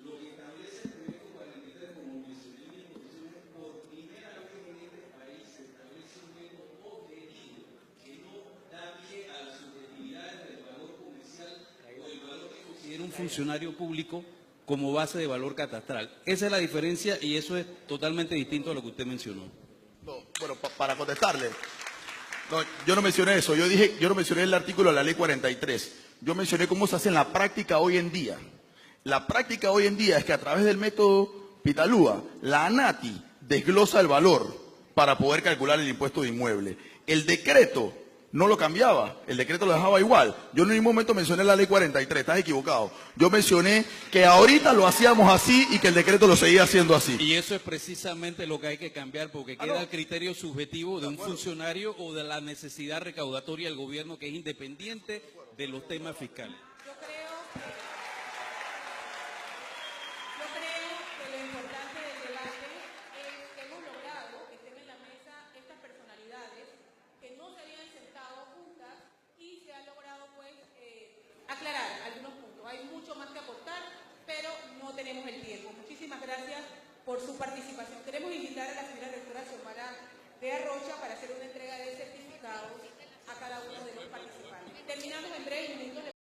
lo que establece el proyecto 43, como mencioné en mi exposición, es por primera vez en este país se establece un método objetivo que no da pie a las subjetividades del valor comercial o el valor que considera un funcionario público como base de valor catastral. Esa es la diferencia y eso es totalmente distinto a lo que usted mencionó. No, bueno, para contestarle. No, yo no mencioné eso. Yo no mencioné el artículo de la ley 43. Yo mencioné cómo se hace en la práctica hoy en día. La práctica hoy en día es que a través del método Pitalúa, la ANATI desglosa el valor para poder calcular el impuesto de inmueble. El decreto no lo cambiaba, el decreto lo dejaba igual. Yo en ningún momento mencioné la ley 43, estás equivocado. Yo mencioné que ahorita lo hacíamos así y que el decreto lo seguía haciendo así. Y eso es precisamente lo que hay que cambiar, porque queda el criterio subjetivo de un funcionario o de la necesidad recaudatoria del gobierno que es independiente de los temas fiscales. Yo creo que lo importante del debate es que hemos logrado que estén en la mesa estas personalidades que no se habían sentado juntas y se ha logrado pues aclarar algunos puntos. Hay mucho más que aportar, pero no tenemos el tiempo. Muchísimas gracias por su participación. Queremos invitar a la señora rectora Xiomara de Arrocha para hacer una entrega de certificados a cada uno de los participantes. Terminamos en breve minutos.